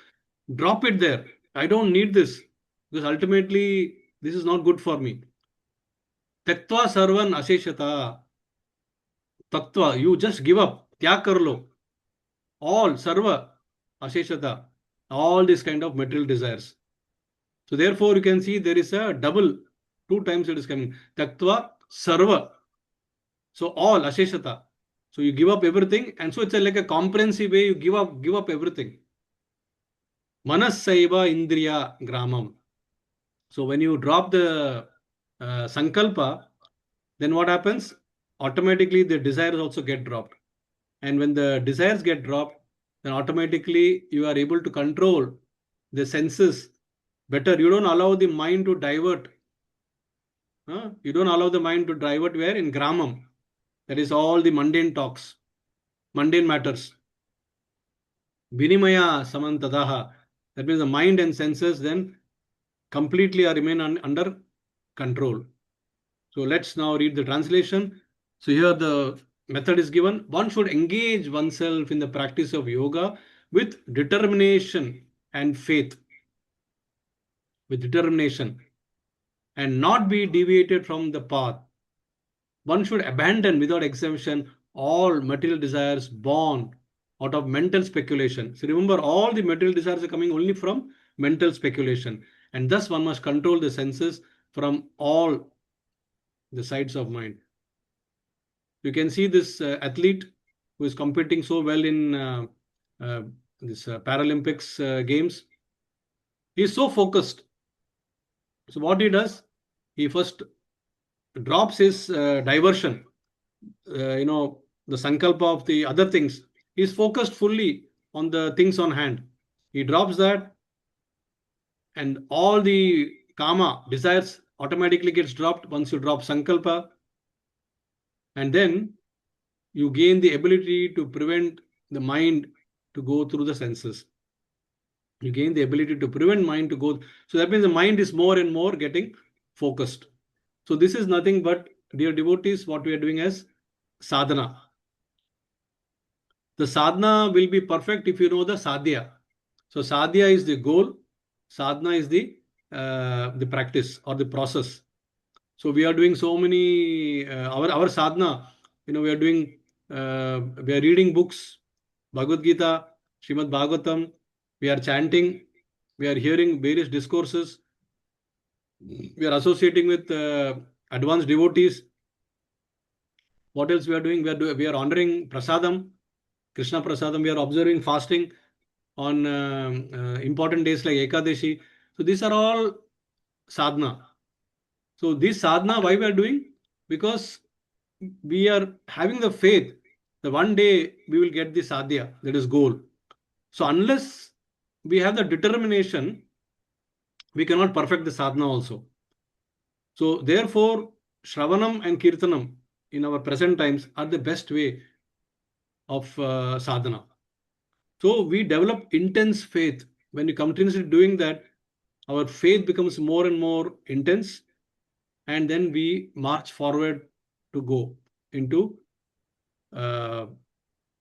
drop it there. I don't need this because ultimately this is not good for me. Taktva sarvan asheshata. Tattva, you just give up. Tyag kar lo. All, sarva, asheshata. All these kind of material desires. So therefore you can see there is a double, two times it is coming. Taktva, sarva. So all, asheshata. So you give up everything, and so it's like a comprehensive way you give up everything. Manasaiva indriya gramam. So when you drop the sankalpa, then what happens? Automatically the desires also get dropped. And when the desires get dropped, then automatically you are able to control the senses better. You don't allow the mind to divert. You don't allow the mind to divert where? In gramam. That is all the mundane talks, mundane matters. Vinimaya samantadaha. That means the mind and senses then completely are remain under control. So let's now read the translation. So here the method is given. One should engage oneself in the practice of yoga with determination and faith. With determination and not be deviated from the path. One should abandon without exemption all material desires born out of mental speculation. So remember, all the material desires are coming only from mental speculation. And thus one must control the senses from all the sides of mind. You can see this athlete who is competing so well in this Paralympics games. He is so focused. So what he does, he first drops his diversion, the sankalpa of the other things. He is focused fully on the things on hand. He drops that, and all the kama desires automatically gets dropped once you drop sankalpa, and then you gain the ability to prevent the mind to go through the senses. You gain the ability to prevent mind to go. So that means the mind is more and more getting focused. So this is nothing but, dear devotees, what we are doing as sadhana. The sadhana will be perfect if you know the sadhya. So sadhya is the goal, sadhana is the practice or the process. So we are doing so many our sadhana. We are doing we are reading books, Bhagavad Gita, Srimad Bhagavatam. We are chanting. We are hearing various discourses. We are associating with advanced devotees. What else we are doing? We are honoring prasadam, Krishna prasadam. We are observing fasting on important days like Ekadashi. So these are all sadhana. So this sadhana, why we are doing? Because we are having the faith that one day we will get the sadhya, that is goal. So unless we have the determination, we cannot perfect the sadhana also. So therefore, Shravanam and Kirtanam in our present times are the best way of sadhana. So we develop intense faith. When we continuously doing that, our faith becomes more and more intense, and then we march forward to go into uh,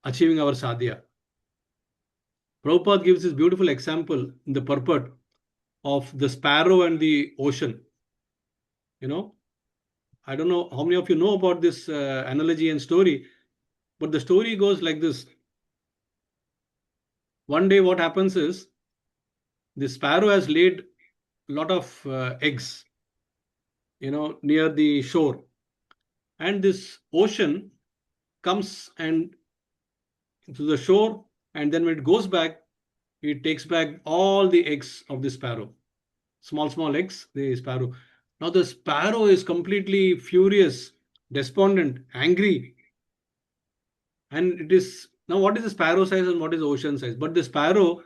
achieving our sadhya. Prabhupada gives this beautiful example in the purport of the sparrow and the ocean. You know, I don't know how many of you know about this analogy and story, but the story goes like this. One day, what happens is the sparrow has laid a lot of eggs, near the shore, and this ocean comes and to the shore, and then when it goes back, it takes back all the eggs of the sparrow, small eggs, the sparrow. Now the sparrow is completely furious, despondent, angry, and it is now what is the sparrow size and what is the ocean size? But the sparrow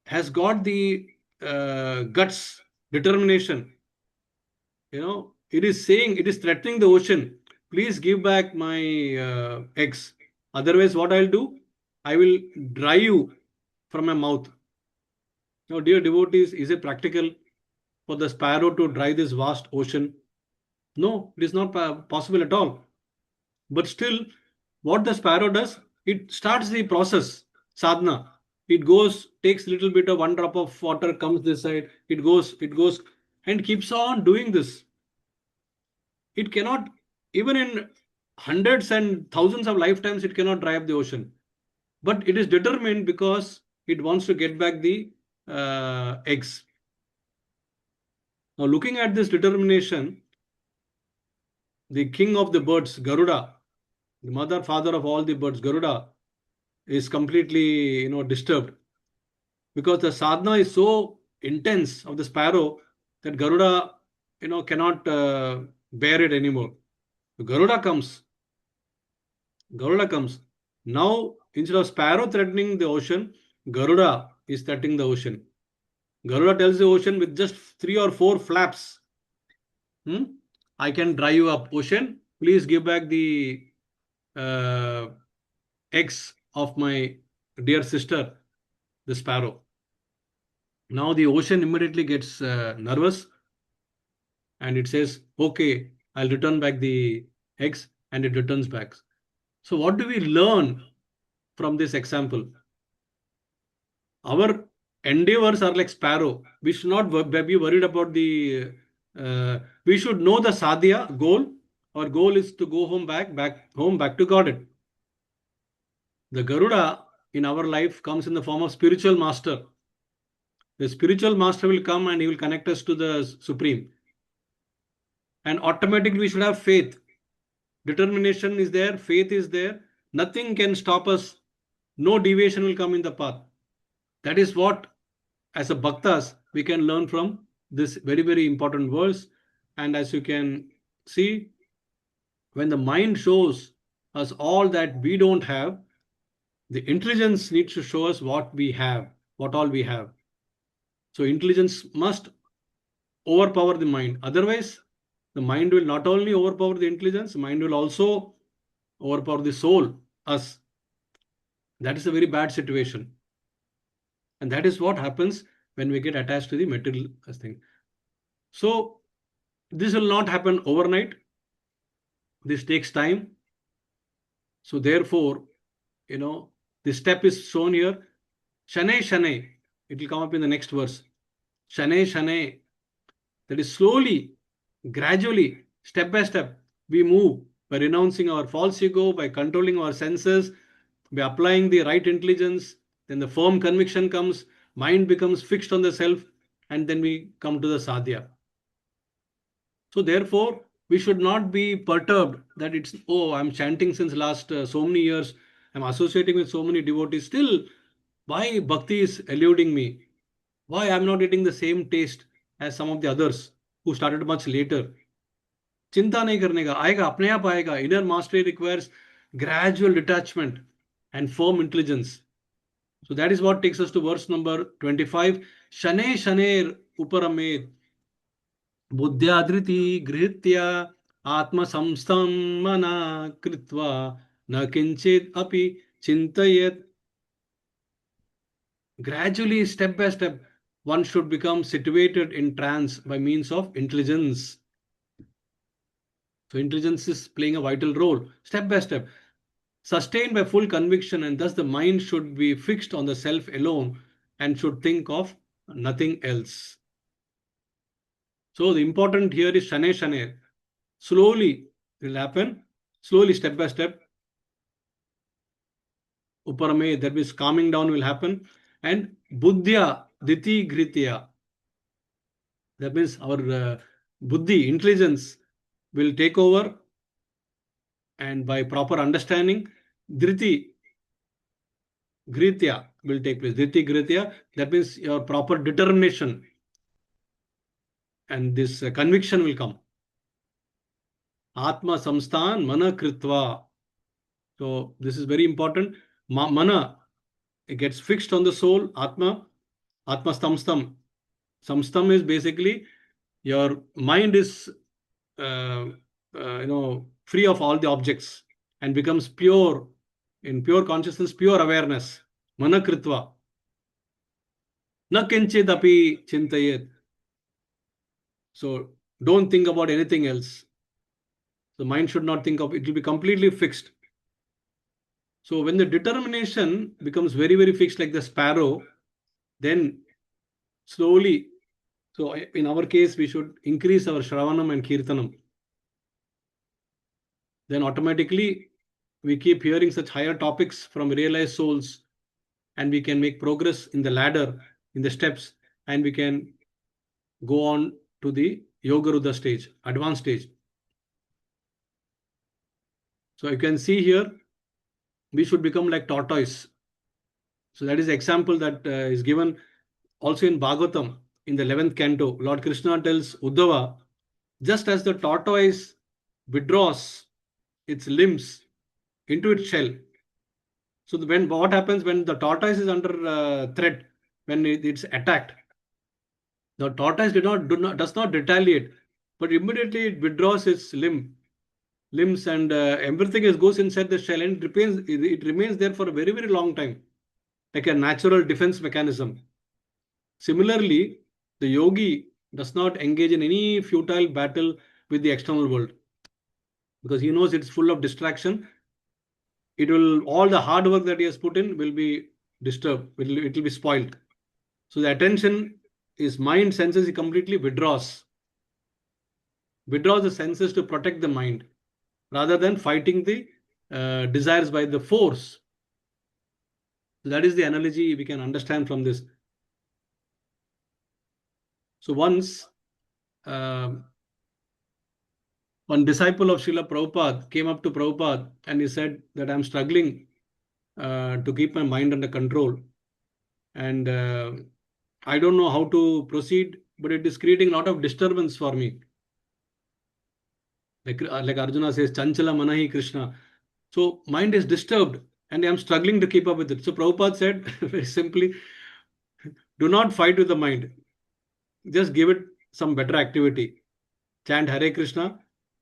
has got the guts, determination. It is saying, it is threatening the ocean. Please give back my eggs. Otherwise, what I'll do? I will dry you from my mouth. Now, dear devotees, is it practical for the sparrow to dry this vast ocean? No, it is not possible at all. But still, what the sparrow does, it starts the process, sadhana. It goes, takes a little bit of one drop of water, comes this side, it goes, and keeps on doing this. It cannot, even in hundreds and thousands of lifetimes, it cannot dry up the ocean. But it is determined because it wants to get back the eggs. Now, looking at this determination, the king of the birds, Garuda, the mother, father of all the birds, Garuda, is completely, disturbed because the sadhana is so intense of the sparrow that Garuda, cannot bear it anymore. So Garuda comes. Garuda comes. Now, instead of sparrow threatening the ocean, Garuda is threatening the ocean. Garuda tells the ocean with just 3 or 4 flaps, I can dry you up, ocean. Please give back the uh, eggs of my dear sister, the sparrow. Now the ocean immediately gets nervous and it says, okay, I'll return back the eggs, and it returns back. So, what do we learn from this example? Our endeavors are like sparrow. We should not be worried about the. We should know the sadhya goal. Our goal is to go home, back home, back to God. The Garuda in our life comes in the form of spiritual master. The spiritual master will come and he will connect us to the Supreme. And automatically we should have faith. Determination is there, faith is there. Nothing can stop us. No deviation will come in the path. That is what, as a bhaktas, we can learn from this very, very important verse. And as you can see, when the mind shows us all that we don't have, the intelligence needs to show us what we have, what all we have. So intelligence must overpower the mind. Otherwise, the mind will not only overpower the intelligence, mind will also overpower the soul, us. That is a very bad situation. And that is what happens when we get attached to the material thing. So this will not happen overnight. This takes time. So therefore, the step is shown here. Shane Shane. It will come up in the next verse. Shane Shane. That is slowly, gradually, step by step, we move by renouncing our false ego, by controlling our senses, by applying the right intelligence. Then the firm conviction comes, mind becomes fixed on the self, and then we come to the sadhya. So therefore, we should not be perturbed that it's, oh, I'm chanting since last so many years, I'm associating with so many devotees. Still, why bhakti is eluding me? Why I'm not getting the same taste as some of the others who started much later? चिंता नहीं करने का, आएगा, अपने आप आएगा. Inner mastery requires gradual detachment, and firm intelligence. So that is what takes us to verse number 25. Shane shaner uparamed बुद्ध्याधृति गृहीत्य आत्मसंस्थं कृत्वा न किंचित अपि चिन्तयेत्. Gradually, step by step, one should become situated in trance by means of intelligence. So intelligence is playing a vital role, step by step, sustained by full conviction, and thus the mind should be fixed on the self alone and should think of nothing else. So the important here is shane shane. Slowly it will happen, slowly, step by step. Uparame, that means calming down will happen. And buddhya, diti gritya, that means our buddhi, intelligence will take over, and by proper understanding, driti gritya will take place. Driti gritya, that means your proper determination, and this conviction will come. Atma samsthan mana kritva. So this is very important. Mana, it gets fixed on the soul. Atma samstam. Samstam is basically your mind is uh, free of all the objects and becomes pure, in pure consciousness, pure awareness. Mana kritva. Na kinchid api chintayet. So don't think about anything else. The mind should not think of it, will be completely fixed. So when the determination becomes very, very fixed like the sparrow, then slowly, so in our case, we should increase our Shravanam and Kirtanam. Then automatically we keep hearing such higher topics from realized souls, and we can make progress in the ladder, in the steps, and we can go on to the Yogaruddha stage, advanced stage. So you can see here, we should become like tortoise. So that is the example that is given also in Bhagavatam in the 11th canto. Lord Krishna tells Uddhava, just as the tortoise withdraws its limbs into its shell. So when what happens when the tortoise is under threat, when it's attacked, the tortoise does not retaliate, but immediately it withdraws its limbs, and everything goes inside the shell, and it remains there for a very, very long time, like a natural defense mechanism. Similarly, the yogi does not engage in any futile battle with the external world because he knows it's full of distraction. It will, all the hard work that he has put in will be disturbed, it will be spoiled. So the attention, his mind senses, he completely withdraws the senses to protect the mind rather than fighting the desires by the force. So that is the analogy we can understand from this. So once one disciple of Srila Prabhupada came up to Prabhupada and he said that I'm struggling to keep my mind under control, and I don't know how to proceed, but it is creating a lot of disturbance for me. Like Arjuna says, Chanchala Manahi Krishna. So mind is disturbed and I'm struggling to keep up with it. So Prabhupada said very simply, do not fight with the mind. Just give it some better activity. Chant Hare Krishna,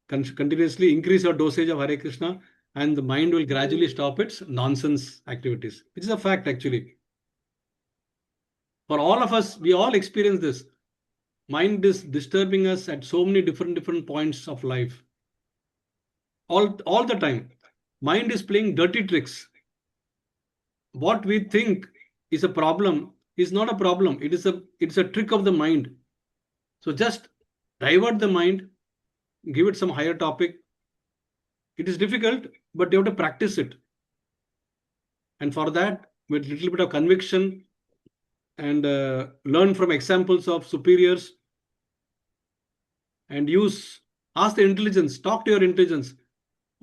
continuously increase your dosage of Hare Krishna, and the mind will gradually stop its nonsense activities, which is a fact actually. For all of us, we all experience this. Mind is disturbing us at so many different points of life. All the time. Mind is playing dirty tricks. What we think is a problem is not a problem. It's a trick of the mind. So just divert the mind, give it some higher topic. It is difficult, but you have to practice it. And for that, with little bit of conviction and learn from examples of superiors and ask the intelligence, talk to your intelligence.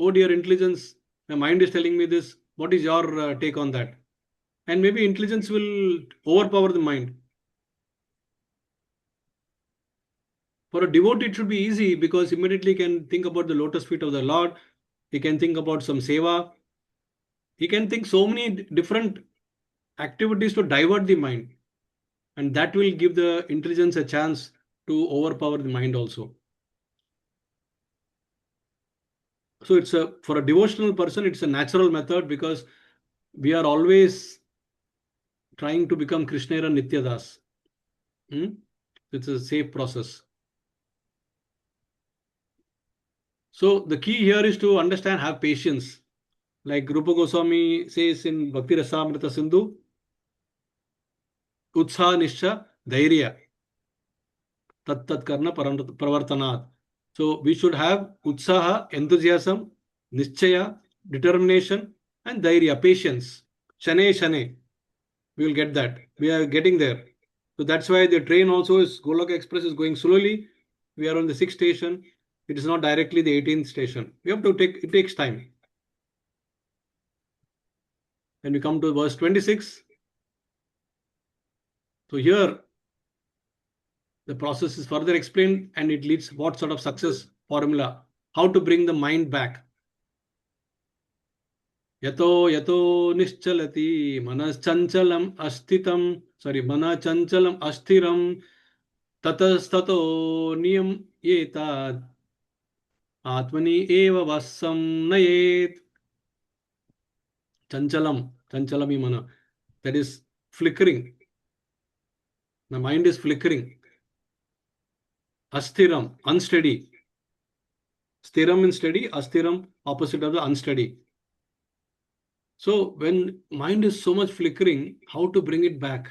Oh, dear intelligence, my mind is telling me this. What is your take on that? And maybe intelligence will overpower the mind. For a devotee, it should be easy because immediately he can think about the lotus feet of the Lord. He can think about some seva. he can think so many different activities to divert the mind, and that will give the intelligence a chance to overpower the mind also. So it's a for a devotional person, it's a natural method because we are always trying to become Krishna and Nityadas. Hmm? It's a safe process. So the key here is to understand, have patience. Like Rupa Goswami says in Bhakti Rasamrita Sindhu, Utsaha Nischa Dhairya Tat Tat Karna Pravartanat. So we should have Utsaha, enthusiasm, Nischaya, determination, and Dhairya, patience. Shane Shane. We will get that. We are getting there. So that's why the train also is Golok Express is going slowly. We are on the 6th station. It is not directly the 18th station. We have to take it takes time. When we come to verse 26, so here the process is further explained and it leads what sort of success formula, how to bring the mind back. Yato yato nischalati manachanchalam astitam, sorry, manachanchalam astiram tatastato niyam yetad atmani eva vassam nayet. Chanchalam, chanchalami mana, that is flickering. The mind is flickering. Astiram, unsteady. Stiram means steady, astiram, opposite of the unsteady. So when mind is so much flickering, how to bring it back?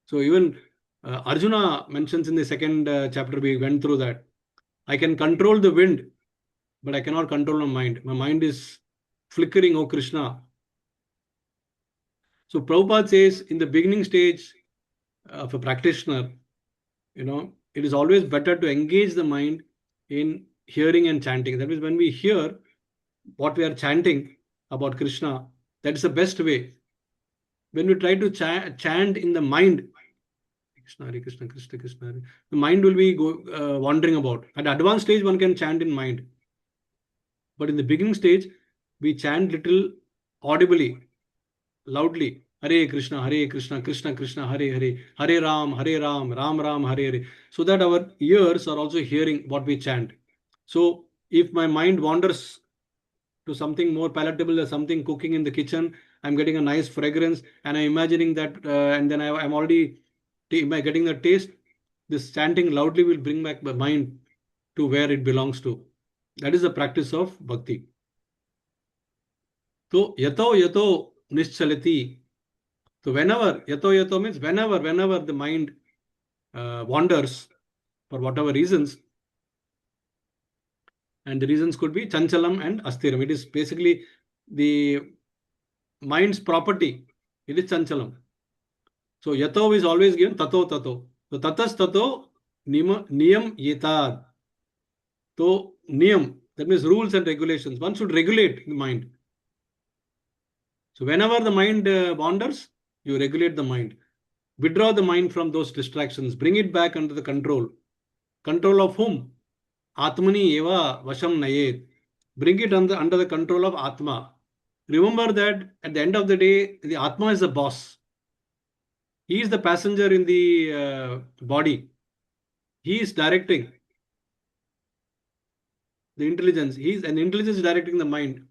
So even Arjuna mentions in the second chapter, we went through that. I can control the wind, but I cannot control my mind. My mind is flickering, oh Krishna. So Prabhupada says in the beginning stage of a practitioner, it is always better to engage the mind in hearing and chanting. That means when we hear what we are chanting about Krishna, that is the best way. When we try to chant in the mind, Krishna, Hare Krishna, Krishna Krishna, Hare, the mind will be wandering about. At advanced stage, one can chant in mind. But in the beginning stage, we chant little audibly, loudly. Hare Krishna, Hare Krishna, Krishna Krishna, Hare Hare, Hare Ram, Hare Ram, Ram Ram, Hare Hare. So that our ears are also hearing what we chant. So if my mind wanders to something more palatable, or something cooking in the kitchen, I'm getting a nice fragrance, and I'm imagining that, and then I'm already by getting the taste. This chanting loudly will bring back the mind to where it belongs to. That is the practice of bhakti. So yato yato nischalati. So whenever yato yato means whenever the mind wanders for whatever reasons, and the reasons could be chanchalam and astiram. It is basically the mind's property. It is chanchalam. So yato is always given tato tato. So tatas tato niyam yetad. So niyam, that means rules and regulations. One should regulate the mind. So whenever the mind wanders, you regulate the mind. Withdraw the mind from those distractions. Bring it back under the control. Control of whom? Atmani eva vasham nayet. Bring it under the control of Atma. Remember that at the end of the day, the Atma is the boss. He is the passenger in the body. He is directing the intelligence. An intelligence is directing the mind.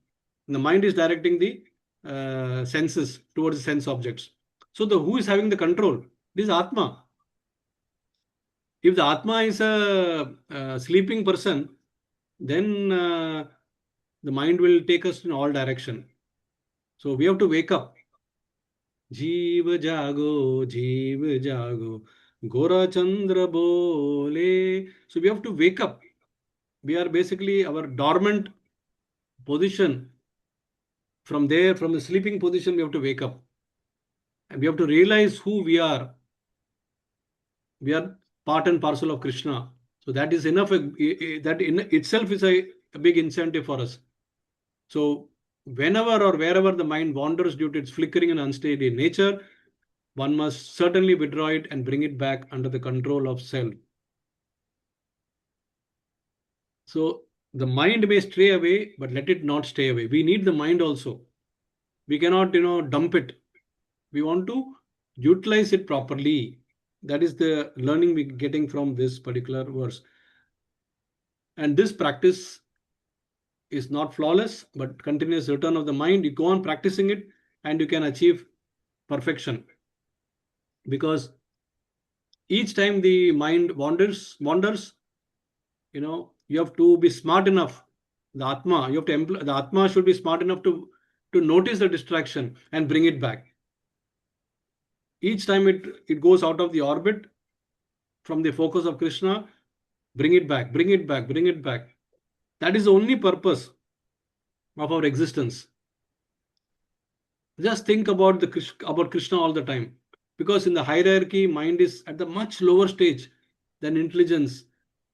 And the mind is directing the senses towards the sense objects. So the who is having the control? This is Atma. If the Atma is a sleeping person, then the mind will take us in all direction. So we have to wake up. Jeev jago, Gora Chandra bole. So we have to wake up. We are basically our dormant position. From there, from the sleeping position, we have to wake up. And we have to realize who we are. We are part and parcel of Krishna. So that is enough. That in itself is a big incentive for us. So whenever or wherever the mind wanders due to its flickering and unsteady nature, one must certainly withdraw it and bring it back under the control of self. So The mind may stray away, but let it not stay away. We need the mind also. We cannot, dump it. We want to utilize it properly. That is the learning we're getting from this particular verse. And this practice is not flawless, but continuous return of the mind. You go on practicing it and you can achieve perfection. Because each time the mind wanders, you have to be smart enough. The Atma, you have to employ the Atma should be smart enough to notice the distraction and bring it back. Each time it goes out of the orbit from the focus of Krishna, bring it back, bring it back, bring it back. That is the only purpose of our existence. Just think about about Krishna all the time, because in the hierarchy, mind is at the much lower stage than intelligence,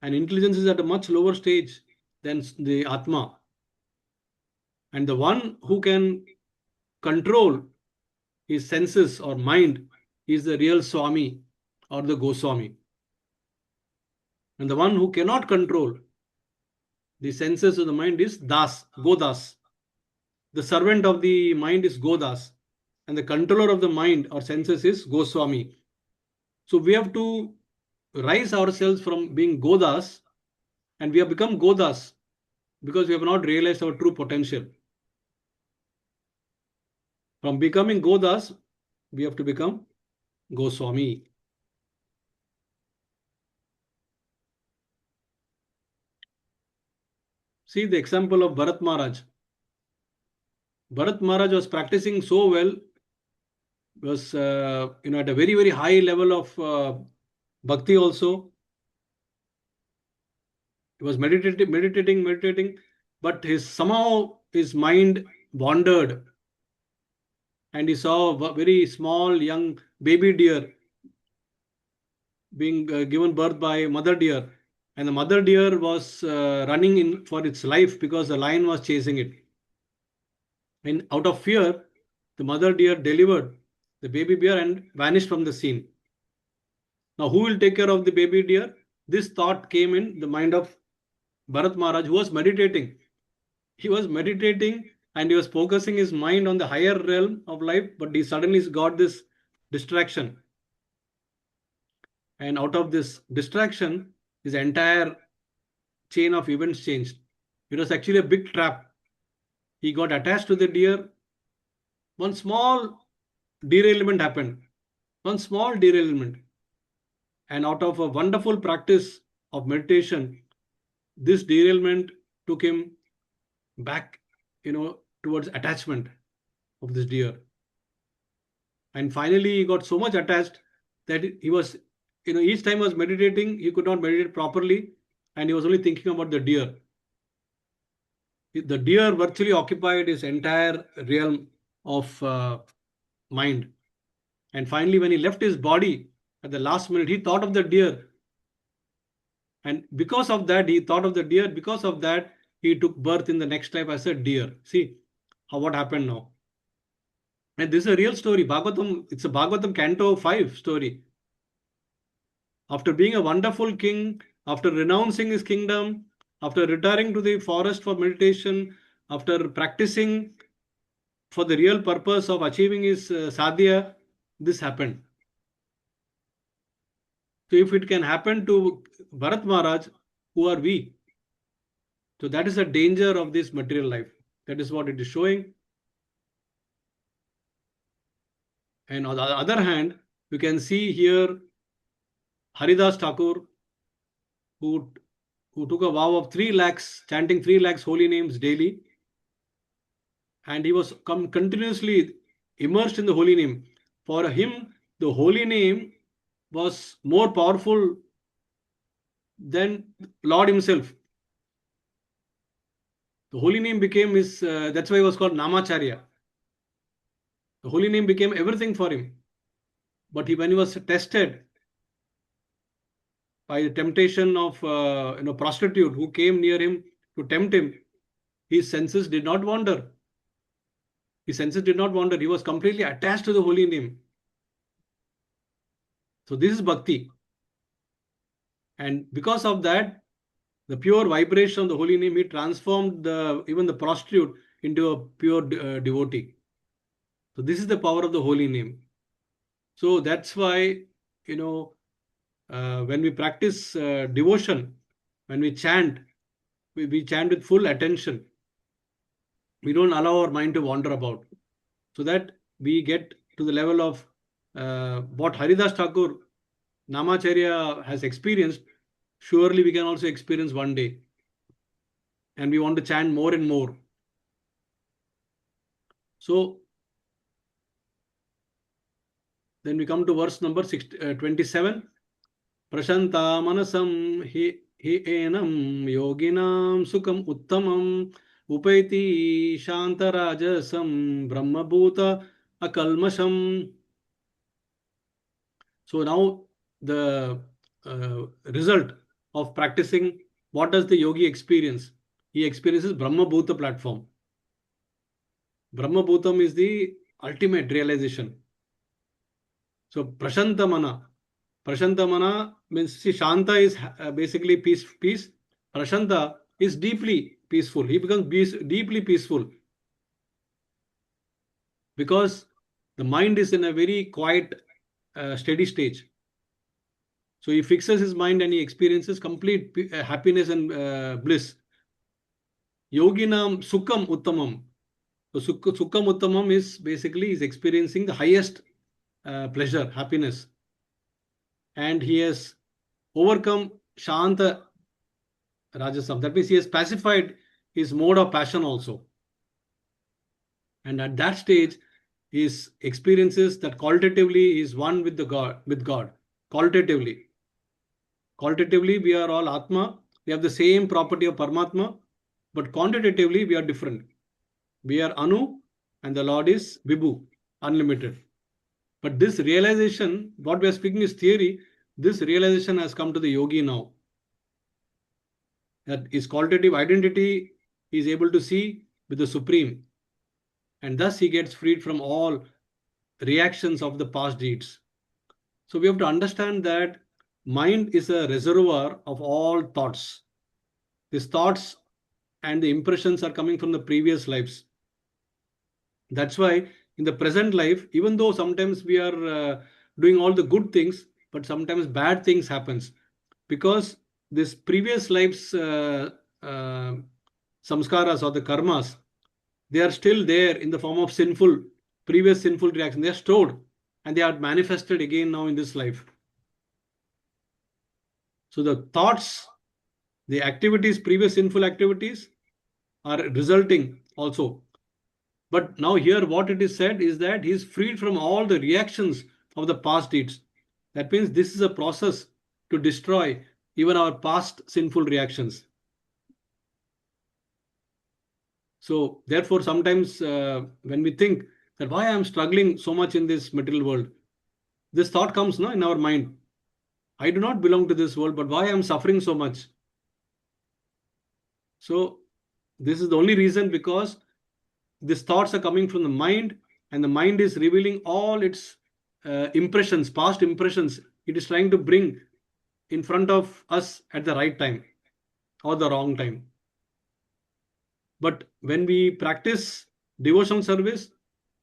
and intelligence is at a much lower stage than the Atma. And the one who can control his senses or mind is the real Swami or the Goswami. And the one who cannot control the senses of the mind is Das, Godas. The servant of the mind is Godas, and the controller of the mind or senses is Goswami. So we have to rise ourselves from being Godas, and we have become Godas because we have not realized our true potential. From becoming Godas, we have to become Goswami. See the example of Bharat Maharaj. Bharat Maharaj was practicing so well, was at a very, very high level of bhakti also. He was meditating, but somehow his mind wandered, and he saw a very small young baby deer being given birth by mother deer, and the mother deer was running in for its life because the lion was chasing it. And out of fear, the mother deer delivered the baby bear and vanished from the scene. Now, who will take care of the baby deer? This thought came in the mind of Bharat Maharaj, who was meditating. He was meditating and he was focusing his mind on the higher realm of life, but he suddenly got this distraction. And out of this distraction, his entire chain of events changed. It was actually a big trap. He got attached to the deer. One small derailment happened. One small derailment. And out of a wonderful practice of meditation, this derailment took him back, towards attachment of this deer. And finally, he got so much attached that he was, each time he was meditating, he could not meditate properly, and he was only thinking about the deer. The deer virtually occupied his entire realm of mind. And finally, when he left his body at the last minute, he thought of the deer. And because of that, he thought of the deer. Because of that, he took birth in the next life as a deer. See what happened now. And this is a real story. Bhagavatam, it's a Bhagavatam Canto 5 story. After being a wonderful king, after renouncing his kingdom, after retiring to the forest for meditation, after practicing for the real purpose of achieving his sadhya, this happened. So if it can happen to Bharat Maharaj, who are we? So that is the danger of this material life. That is what it is showing. And on the other hand, you can see here Haridas Thakur, who took a vow of 3 lakhs, chanting 3 lakhs holy names daily. And he was continuously immersed in the holy name. For him, the holy name was more powerful than Lord himself. The holy name became his, that's why he was called Namacharya. The holy name became everything for him. But when he was tested by the temptation of prostitute who came near him to tempt him, his senses did not wander. His senses did not wander. He was completely attached to the holy name. So this is bhakti. And because of that, The pure vibration of the holy name, he transformed even the prostitute into a pure devotee. So this is the power of the holy name. So that's why, you know, when we practice devotion, when we chant, we chant with full attention. We don't allow our mind to wander about, so that we get to the level of what Haridas Thakur Namacharya has experienced. Surely we can also experience one day, and we want to chant more and more. So then we come to verse number 27. Prashanta manasam hi enam yoginam sukham uttamam upaiti shantarajasam brahmabhuta akalmasham. So now the result of practicing, what does the yogi experience? He experiences Brahmabhuta platform. Brahmabhutam is the ultimate realization. So Prashantamana. Prashantamana means, see, Shanta is basically peace. Prashanta is deeply peaceful. He becomes deeply peaceful because the mind is in a very quiet, steady stage. So he fixes his mind and he experiences complete happiness and bliss. Yoginam Sukham Uttamam. So Sukham Uttamam is basically is experiencing the highest pleasure, happiness. And he has overcome Shanta Rajasam. That means he has pacified his mode of passion also. And at that stage, his experiences that qualitatively is one with the God. Qualitatively. Qualitatively, we are all Atma. We have the same property of Paramatma, but quantitatively, we are different. We are Anu, and the Lord is Vibhu, unlimited. But this realization, what we are speaking is theory, this realization has come to the yogi now. That his qualitative identity he is able to see with the Supreme. And thus he gets freed from all reactions of the past deeds. So we have to understand that mind is a reservoir of all thoughts. These thoughts and the impressions are coming from the previous lives. That's why in the present life, even though sometimes we are doing all the good things, but sometimes bad things happens because this previous life's samskaras or the karmas, they are still there in the form of previous sinful reaction. They are stored and they are manifested again now in this life. So the thoughts, the activities, previous sinful activities are resulting also. But now here what it is said is that he is freed from all the reactions of the past deeds. That means this is a process to destroy even our past sinful reactions. So therefore sometimes when we think that why I am struggling so much in this material world, this thought comes in our mind. I do not belong to this world, but why I am suffering so much? So this is the only reason, because these thoughts are coming from the mind, and the mind is revealing all its impressions, past impressions. It is trying to bring in front of us at the right time or the wrong time. But when we practice devotional service,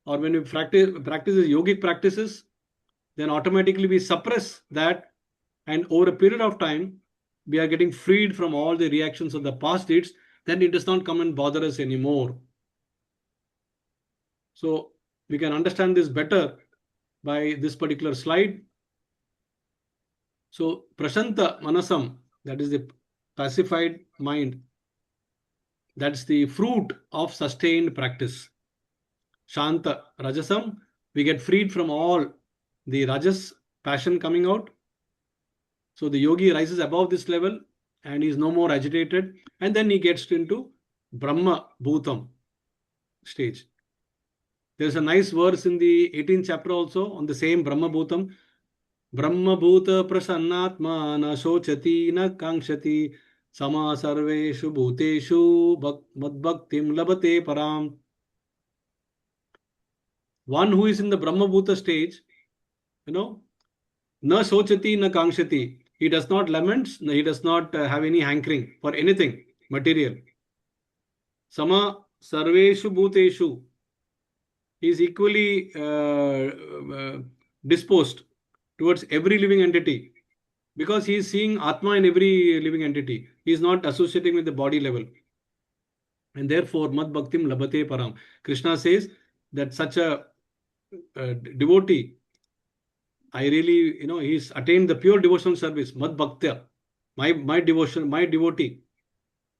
or when we practice yogic practices, then automatically we suppress that, and over a period of time we are getting freed from all the reactions of the past deeds. Then it does not come and bother us anymore. So we can understand this better by this particular slide. So prashanta manasam, that is the pacified mind, that's the fruit of sustained practice. Shanta rajasam, we get freed from all the rajas passion coming out. So the yogi rises above this level and he is no more agitated, and then he gets into Brahma Bhutam stage. There's a nice verse in the 18th chapter also on the same Brahma Bhutam. Brahma Bhuta Prasannatma na shochati na kankshati sama sarveshu bhuteshu madbhaktim labate param. One who is in the Brahma Bhuta stage, na shochati na kankshati. He does not lament, he does not have any hankering for anything material. Sama sarveshu bhuteshu. He is equally disposed towards every living entity because he is seeing Atma in every living entity. He is not associating with the body level. And therefore, Mad Bhaktim Labate Param. Krishna says that such a devotee, I really, he's attained the pure devotional service, Mad Bhaktya. My devotion, my devotee.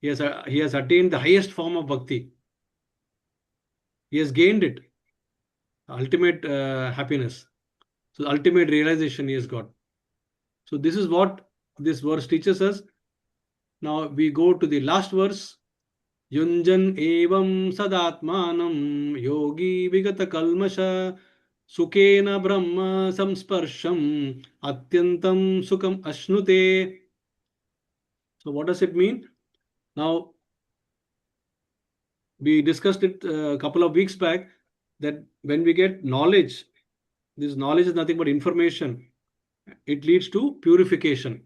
He has attained the highest form of bhakti. He has gained it, ultimate happiness. So ultimate realization he has got. So this is what this verse teaches us. Now we go to the last verse. Yunjan evam sadatmanam yogi vigata kalmasha sukena brahma samsparsham atyantam sukam ashnute. So what does it mean? Now we discussed it a couple of weeks back that when we get knowledge, this knowledge is nothing but information. It leads to purification.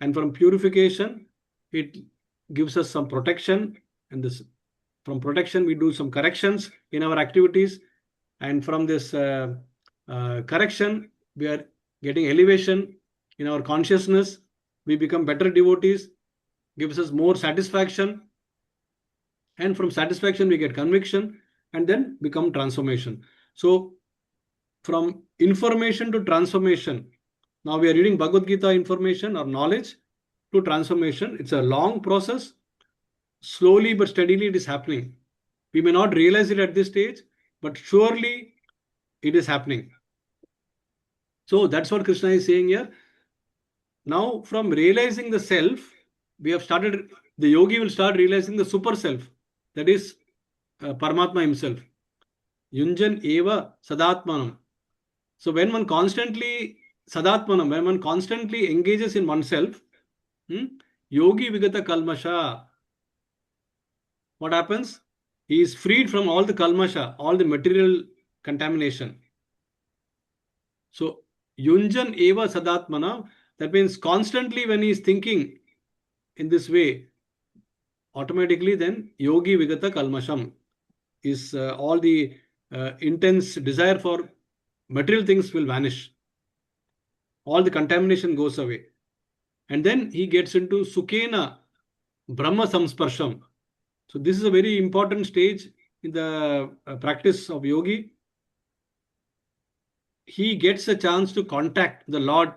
And from purification, it gives us some protection. And this, from protection, we do some corrections in our activities. And from this correction, we are getting elevation in our consciousness. We become better devotees, gives us more satisfaction. And from satisfaction, we get conviction and then become transformation. So from information to transformation, now we are reading Bhagavad Gita information or knowledge to transformation. It's a long process. Slowly but steadily it is happening. We may not realize it at this stage, but surely it is happening. So that's what Krishna is saying here. Now from realizing the self, we have started, the yogi will start realizing the super self. That is Paramatma himself. Yunjan eva sadatmanam. So when one constantly sadatmanam, when one constantly engages in oneself, yogi vigata kalmasha, what happens? He is freed from all the kalmasha, all the material contamination. So yunjan eva sadatmana, that means constantly when he is thinking in this way, automatically then yogi vigata kalmasham is all the intense desire for material things will vanish. All the contamination goes away. And then he gets into Sukhena Brahma Samsparsham. So this is a very important stage in the practice of yogi. He gets a chance to contact the Lord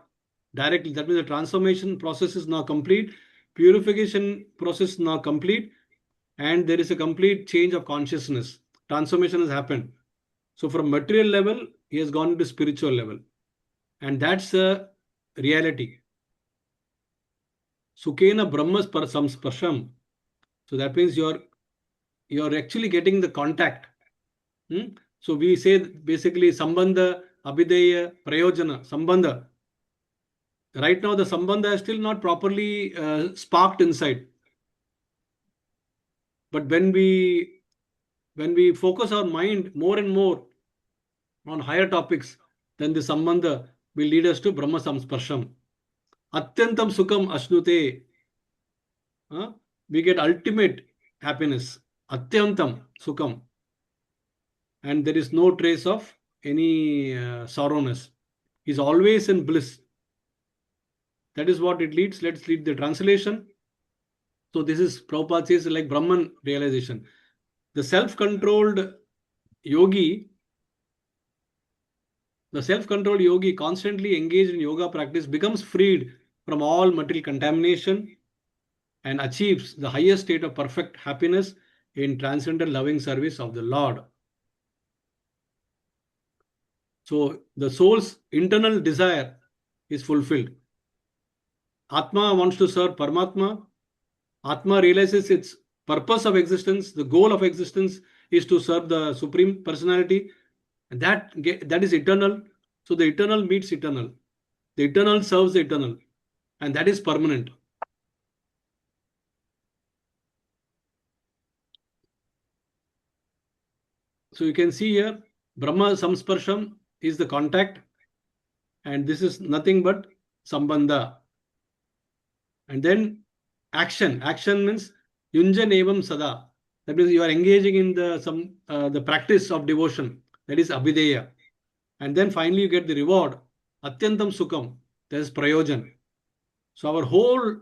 directly. That means the transformation process is now complete, purification process is now complete, and there is a complete change of consciousness. Transformation has happened. So from material level, he has gone to spiritual level. And that's a reality. Sukhena Brahmas Samsparsham. So that means you're actually getting the contact. So we say basically Sambandha, Abhideya, Prayojana, Sambandha. Right now the Sambandha is still not properly sparked inside. But when we focus our mind more and more on higher topics, then the Sambandha will lead us to Brahma Samsparsham. Atyantam Sukham Ashnute. We get ultimate happiness. Atyantam Sukham. And there is no trace of any sorrowness. He's always in bliss. That is what it leads. Let's read the translation. So this is Prabhupada says like Brahman realization. The self-controlled yogi, constantly engaged in yoga practice becomes freed from all material contamination and achieves the highest state of perfect happiness in transcendental loving service of the Lord. So the soul's internal desire is fulfilled. Atma wants to serve Paramatma. Atma realizes its purpose of existence, the goal of existence is to serve the Supreme Personality. And that is eternal. So the eternal meets eternal. The eternal serves the eternal. And that is permanent. So you can see here, Brahma Samsparsham is the contact. And this is nothing but sambandha. And then action. Action means yunjan evam sada. That means you are engaging in the practice of devotion. That is abhideya. And then finally you get the reward. Atyantam sukham. That is prayojan. So our whole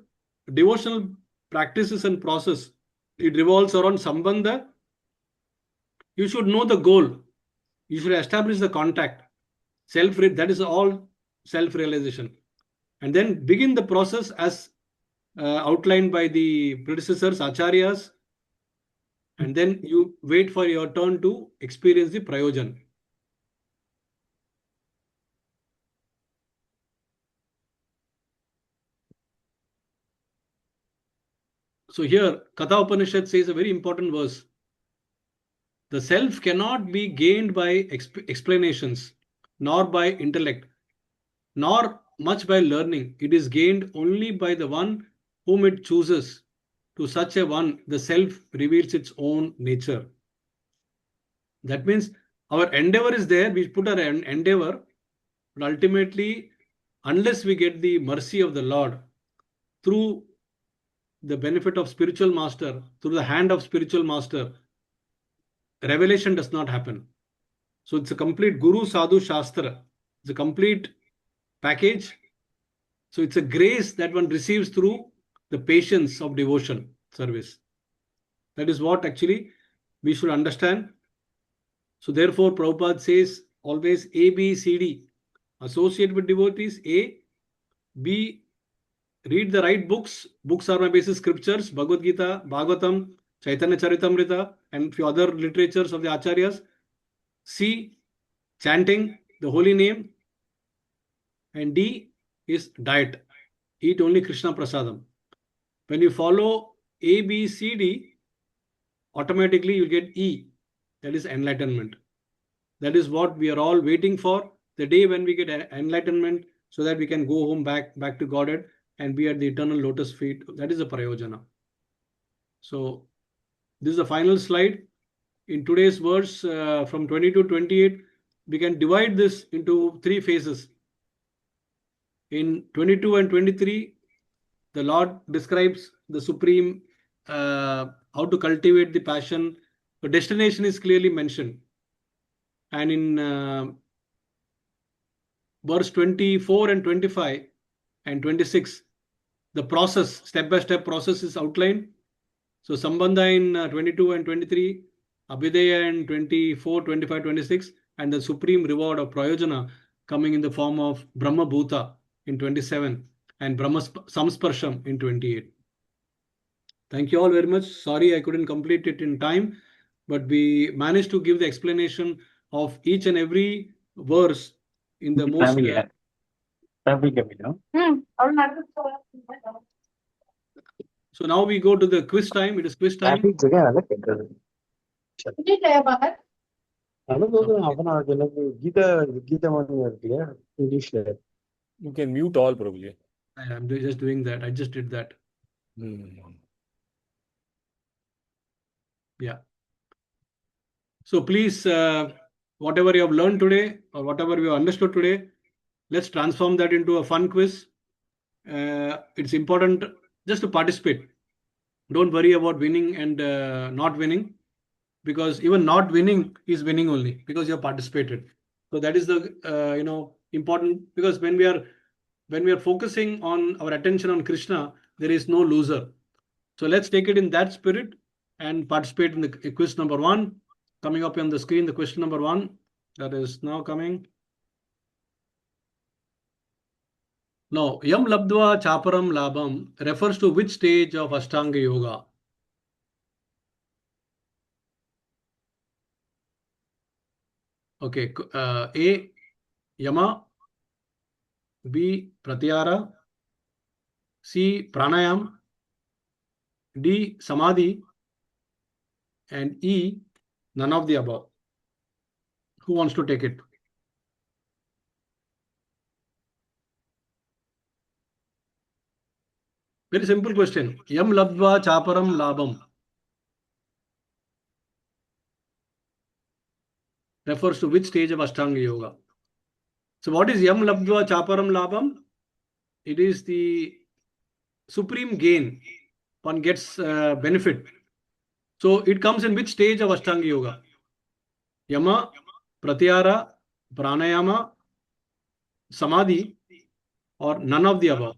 devotional practices and process, it revolves around sambandha. You should know the goal. You should establish the contact. That is all self-realization. And then begin the process as outlined by the predecessors, acharyas, and then you wait for your turn to experience the prayojan. So here, Katha Upanishad says a very important verse. The self cannot be gained by explanations, nor by intellect, nor much by learning. It is gained only by the one whom it chooses. To such a one, the self reveals its own nature. That means our endeavor is there. We put our endeavor, but ultimately, unless we get the mercy of the Lord through the benefit of spiritual master, through the hand of spiritual master, revelation does not happen. So it's a complete Guru Sadhu Shastra. It's a complete package. So it's a grace that one receives through the patience of devotion service. That is what actually we should understand. So therefore, Prabhupada says always A, B, C, D. Associate with devotees, A. B. Read the right books. Books are my basic scriptures, Bhagavad Gita, Bhagavatam, Chaitanya Charitamrita, and few other literatures of the Acharyas. C. Chanting the holy name. And D is diet. Eat only Krishna Prasadam. When you follow A, B, C, D, automatically you get E. That is enlightenment. That is what we are all waiting for. The day when we get enlightenment so that we can go home back to Godhead and be at the eternal lotus feet. That is the prayojana. So this is the final slide. In today's verse from 20 to 28, we can divide this into three phases. In 22 and 23, the Lord describes the supreme, how to cultivate the passion. The destination is clearly mentioned. And in verse 24 and 25 and 26, the process, step-by-step process is outlined. So Sambandha in 22 and 23, Abhideya in 24, 25, 26, and the supreme reward of Prayojana coming in the form of Brahma Bhuta in 27 and Brahma Samsparsham in 28. Thank you all very much. Sorry I couldn't complete it in time, but we managed to give the explanation of each and every verse in the most... So now we go to the quiz time. It is quiz time. You can mute all, Prabhuji. I'm just doing that. I just did that. Yeah. So please, whatever you have learned today or whatever you have understood today, let's transform that into a fun quiz. It's important just to participate. Don't worry about winning and not winning, because even not winning is winning only because you have participated. So that is the important, because when we are focusing on our attention on Krishna, there is no loser. So let's take it in that spirit and participate in the quiz number 1. Coming up on the screen, the question number 1 that is now coming. Now, Yam Labdva Chaparam Labam refers to which stage of Ashtanga Yoga? Okay, A. Yama, B. Pratyahara, C. Pranayam, D. Samadhi, and E. None of the above. Who wants to take it? Very simple question. Yam Labdva Chaparam Labam refers to which stage of Ashtanga Yoga? So what is Yam Labdva Chaparam Labam? it is the supreme gain. One gets benefit. So it comes in which stage of Ashtanga Yoga? Yama, Pratyahara, Pranayama, Samadhi, or none of the above?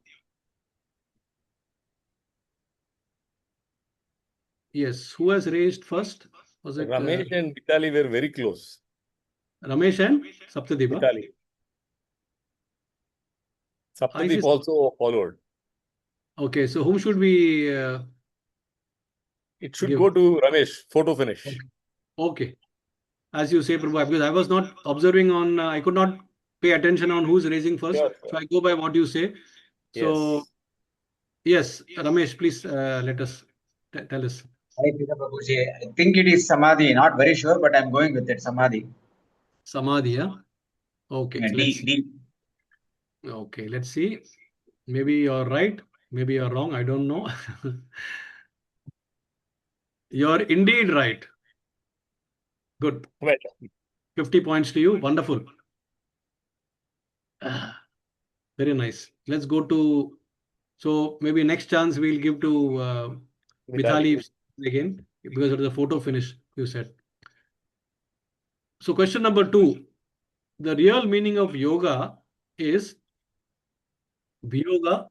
Yes. Who has raised first? Was it Ramesh and Vitali were very close. Ramesh and Saptadeep? Vitali. I see. Saptadeep also followed. Okay. So whom should we It should give? go to Ramesh, photo finish. Okay. Okay. As you say, Prabhu, because I was not observing on, I could not pay attention on who's raising first. Sure, So I go by what you say. So, yes, Ramesh, please let us tell us. Hare Krishna Prabhuji. I think it is Samadhi. Not very sure, but I'm going with it. Samadhi. Samadhi, yeah? Okay, Yeah, let's D. see. D. Okay, let's see. Maybe you're right. Maybe you're wrong. I don't know. You're indeed right. Good. Well, 50 points to you. Wonderful. Very nice. Let's go to, so maybe next chance we'll give to Mithali again because of the photo finish you said. So question number 2. The real meaning of yoga is Viyoga.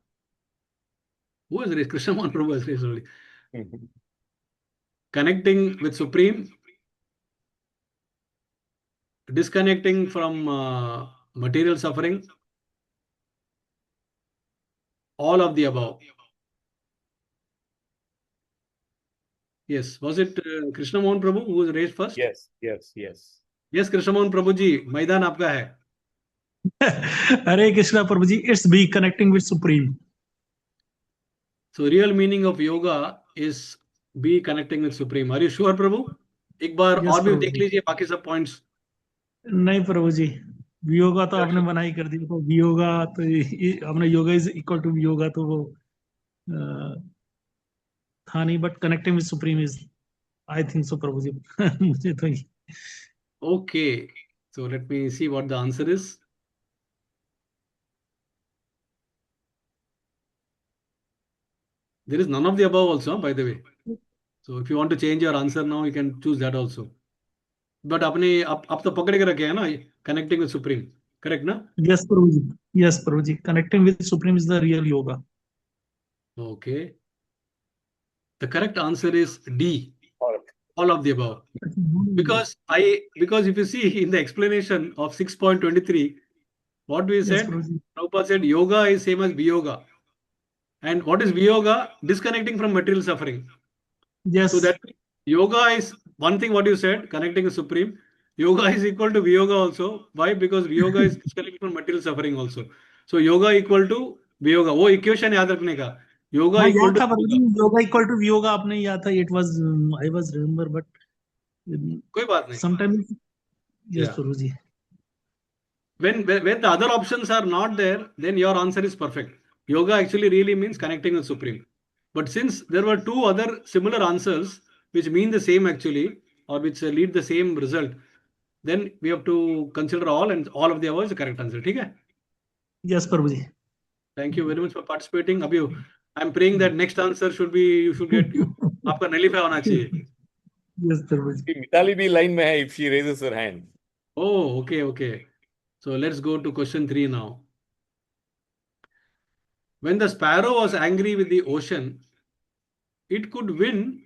Who is raised? Krishna Mohan Prabhu has raised only. Connecting with Supreme, disconnecting from material suffering, all of the above. Yes. Was it Krishna Mohan Prabhu who was raised first? Yes. Yes, Krishna Mohan Prabhu ji, Maidan आपका है. Hare Krishna Prabhuji, it's be connecting with Supreme. So real meaning of yoga is be connecting with Supreme. Are you sure, Prabhu? एक बार Yes, और भी Prabhu देख ji. लीजिए बाकी सब points. नहीं प्रभु जी, वियोगा तो क्या आपने sure? मना ही कर दिया. तो वियोगा तो हमने योगा इज इक्वल टू वियोगा तो वो था नहीं. But connecting with supreme is, I think so Prabhu ji. मुझे तो Okay. So let me see what the answer is. There is none of the above also, by the way. So if you want to change your answer now, you can choose that also. But अपने आप तो पकड़ के रखे हैं ना, connecting with Supreme. Correct ना? Yes Prabhu ji. Yes Prabhu ji, connecting with supreme is the real yoga. Okay. The correct answer is D. All of the above. Because if you see in the explanation of 6.23, what we Yes, said, Prabhuji. Prabhupada said yoga is same as Viyoga. And what is Viyoga? Disconnecting from material suffering. Yes. So that yoga is one thing what you said, connecting with Supreme. Yoga is equal to Viyoga also. Why? Because Viyoga is disconnecting from material suffering also. So yoga equal to Viyoga. वो equation याद रखने का. Yoga हाँ, equal याद to था प्रभुजी. Viyoga. Yoga equal to वियोगा आपने याद था. It was, I was remember, but कोई बात नहीं. Sometimes. Yes Yeah. Prabhuji. When the other options are not there, then your answer is perfect. Yoga actually really means connecting with Supreme. But since there were two other similar answers which mean the same actually, or which lead the same result, then we have to consider all, and all of the above is the correct answer. ठीक है? Yes, Prabhuji. Thank you very much for participating. अभी I'm praying that next answer should be, you should get, आपका nullify होना चाहिए. Yes, प्रभुजी. Mitali भी line में है if she raises her hand. Oh, okay. So let's go to question 3 now. When the sparrow was angry with the ocean, it could win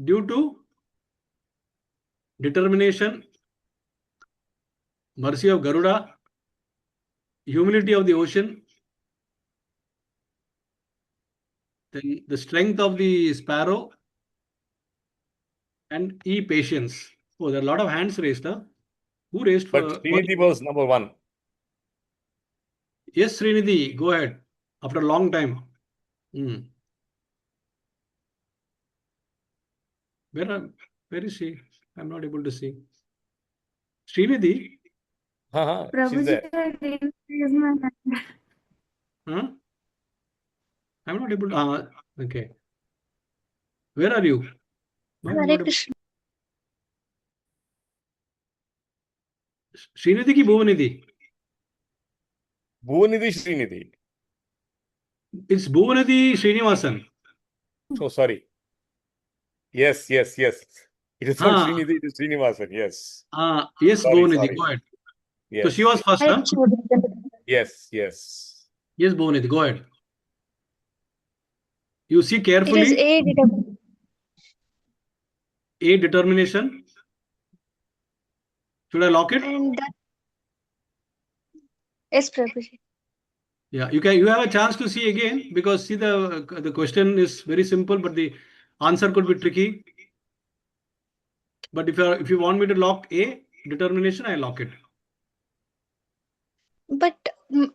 due to determination, mercy of Garuda, humility of the ocean, then the strength of the sparrow, and patience. Oh, there are a lot of hands raised. Huh? Who raised for? But Srinidhi was number 1. Yes, Srinidhi, go ahead. After a long time. Where is she? I'm not able to see. Srinidhi? She's there. Huh? I'm not able to. Okay. Where are you? No, I'm not able. Srinidhi ki Bhuvanidhi? Bhuvanidhi, Srinidhi. It's Bhuvanadi Srinivasan. So sorry. Yes, yes, yes. It is not Ah, Srinidhi, it is Srinivasan. Yes. yes, Sorry, Bhuvanadi. sorry. Go ahead. So she was Yes. first, huh? Yes, yes. Yes, Bhuvanadi. Go ahead. You see It is carefully. A determination. A determination. Should I lock it? And that, yes, Prabhuji. Yeah, you can. You have a chance to see again because see the question is very simple, but the answer could be tricky. But if you want me to lock A determination, I lock it. But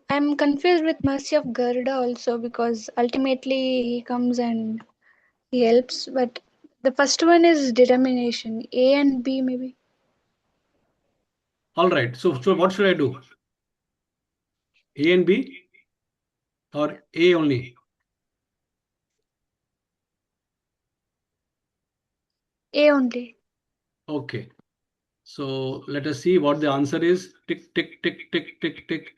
I'm confused with mercy of Garuda also, because ultimately he comes and he helps. But the first one is determination. A and B maybe. All right. So what should I do? A and B or A only? A only. Okay. So let us see what the answer is. Tick, tick, tick, tick, tick, tick.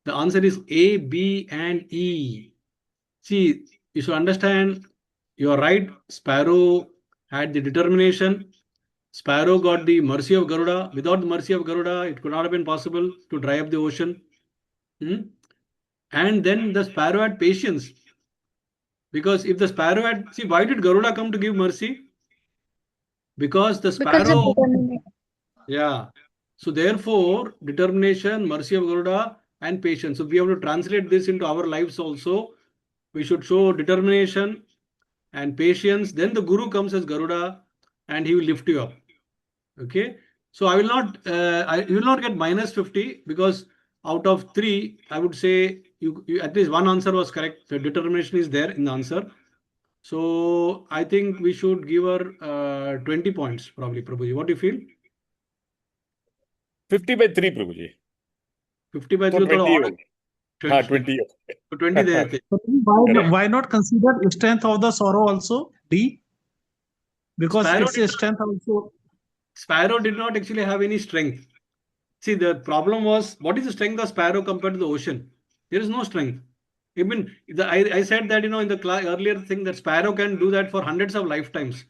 The answer is A, B, and E. See, you should understand, you are right. Sparrow had the determination. Sparrow got the mercy of Garuda. Without the mercy of Garuda, it could not have been possible to dry up the ocean. Hmm? And then the sparrow had patience. Because if the sparrow had, see, why did Garuda come to give mercy? Because the Because of sparrow, determination. yeah. So therefore, determination, mercy of Garuda, and patience. So we have to translate this into our lives also. We should show determination and patience. Then the Guru comes as Garuda, and he will lift you up. Okay. So I will not. You will not get minus 50 because out of three, I would say you at least one answer was correct. The determination is there in the answer. So I think we should give her 20 points probably, Prabhuji. What do you feel? 50 by 3, Prabhuji. 50 by So 3 थोड़ा 20 और हो. 20. 20 हो. तो 20 दे देते. Correct. Why not consider strength of the sorrow also D? Because Sparrow it's a strength also. Sparrow did not actually have any strength. See, the problem was, what is the strength of Sparrow compared to the ocean? There is no strength. Even I said that in the earlier thing that Sparrow can do that for hundreds of lifetimes,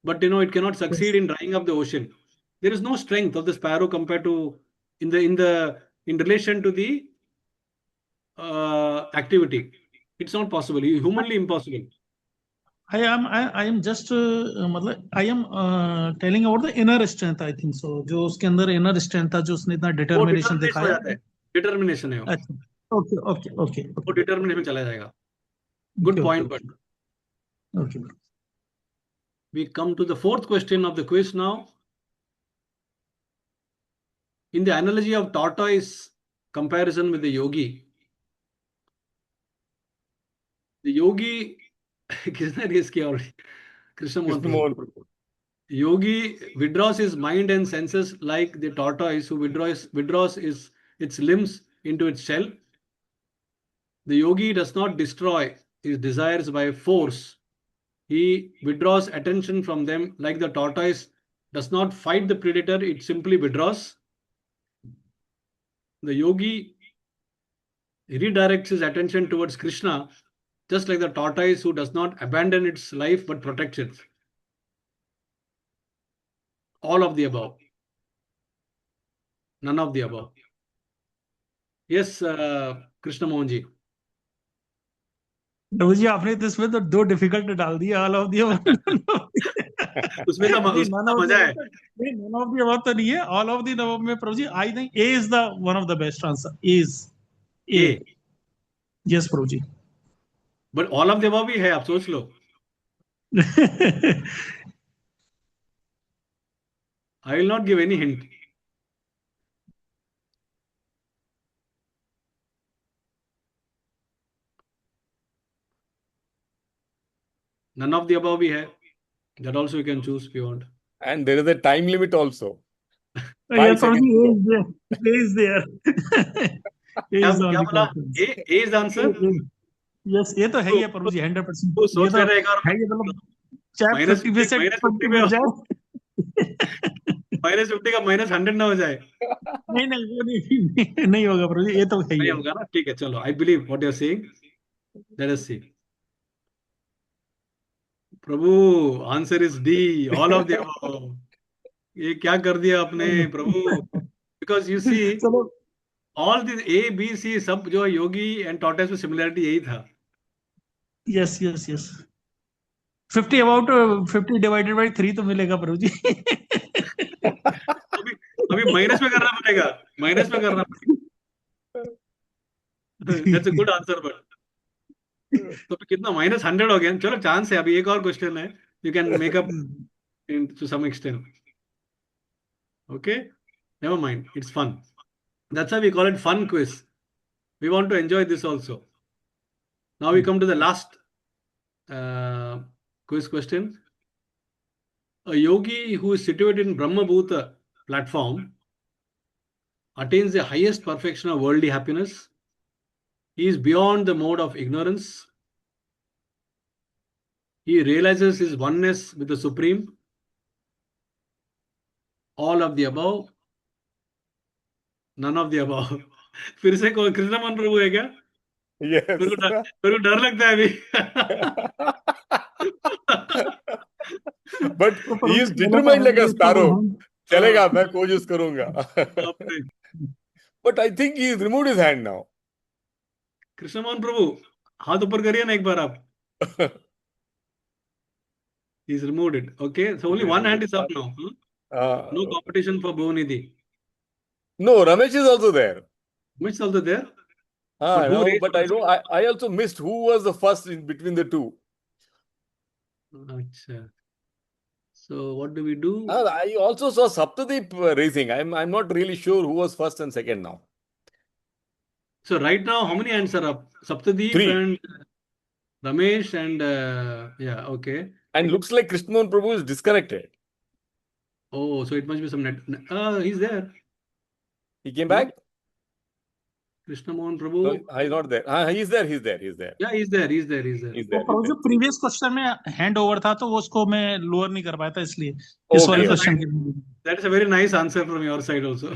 but it cannot succeed Yes. in drying up the ocean. There is no strength of the Sparrow compared to in relation to the activity. It's not possible. Humanly impossible. I am just मतलब I am telling about the inner strength, I think so. जो उसके अंदर inner strength था, जो उसने इतना वो determination determination हो दिखाया. जाता है. डिटर्मिनेशन है वो. अच्छा. Okay, okay, okay, वो okay, डिटर्मिनेशन में चला जाएगा. okay, Good okay, point, but okay. Okay. we come to the fourth question of the quiz now. In the analogy of tortoise comparison with the yogi किसने race किया already? Krishna Mohan Krishna Prabhu. Mohan Prabhu. Yogi withdraws his mind and senses like the tortoise who withdraws its limbs into its shell. The yogi does not destroy his desires by force. He withdraws attention from them like the tortoise does not fight the predator, it simply withdraws. The yogi redirects his attention towards Krishna, just like the tortoise who does not abandon its life but protects it. All of the above. None of the above. Yes, Krishna Mohanji. प्रभु जी आपने तो इसमें तो दो difficult डाल दिया all of the उसमें तो नहीं उसमें नन तो ऑफ दी मजा है. नहीं नन ऑफ दी अबाउट तो नहीं है ऑल ऑफ दी अबाउट में Prabhu ji I think a is the one of the best answer is a A. Yes Prabhu ji But all of the above भी है, आप सोच लो. I will not give any hint. None of the above भी है. That also you can choose if you want. And there is a time limit also. Yeah, 5 Prabhu ji seconds. A is there A is क्या only बोला? A is the answer. Yes ये तो है ही है प्रभु जी 100% वो ये सोच तो लेना एक और. है ये मतलब चाहे माइनस 50 में से माइनस 50 20 में मिल जाए माइनस 50 का माइनस 100 ना हो जाए. नहीं नहीं वो नहीं नहीं होगा प्रभु जी ये तो है ही नहीं है होगा ना. ठीक है, चलो. I believe what you are saying. Let us see. Prabhu, answer is D. All of the above. ये क्या कर दिया आपने प्रभु? Because you see, चलो all the A, B, C सब जो योगी and tortoise में similarity यही था. Yes yes yes 50 about 50 divided by 3 तो मिलेगा प्रभु जी. अभी अभी माइनस में करना पड़ेगा. माइनस में करना पड़ेगा. That's a good answer, but तो फिर कितना -100 हो गया. चलो चांस है. अभी एक और क्वेश्चन है. You can make up to some extent. Okay, never mind. It's fun. That's why we call it fun quiz. We want to enjoy this also. Now we come to the last quiz question. A yogi who is situated in Brahma Bhuta platform attains the highest perfection of worldly happiness. He is beyond the mode of ignorance. He realizes his oneness with the Supreme. All of the above. None of the above. फिर से कोई कृष्ण मन प्रभु है क्या? Yes. मेरे को डर लगता है अभी. But तो he प्रभु is जी गलत determined like आएंगे a इसको sparrow. हम. चलेगा, मैं कोशिश करूंगा. बाप रे. But I think he has removed his hand now. Krishna Mohan प्रभु हाथ ऊपर करिए ना एक बार आप. He's removed it. Okay, so only one hand is up now. No competition for Bhuvanidhi. No, Ramesh is also there. Which is also there. But who No, raised but I also? don't. I also missed who was the first in between the two. Achha. So what do we do? I also saw Saptadeep raising. I'm not really sure who was first and second now. So right now, how many hands are up? Saptadeep 3. and Ramesh and yeah, okay. And looks like Krishnan Prabhu is disconnected. Oh, so it must be some net. He's there. He came No? back? Krishna Mohan No, Prabhu. he's not there. He's there. He's there. He's there. Yeah, he's there. He's there. He's there. He's तो there. Prabhu He's ji there. Previous question में hand over था तो वो उसको मैं lower नहीं कर पाया था इसलिए इस वाले Okay. क्वेश्चन के लिए. That is a very nice answer from your side also.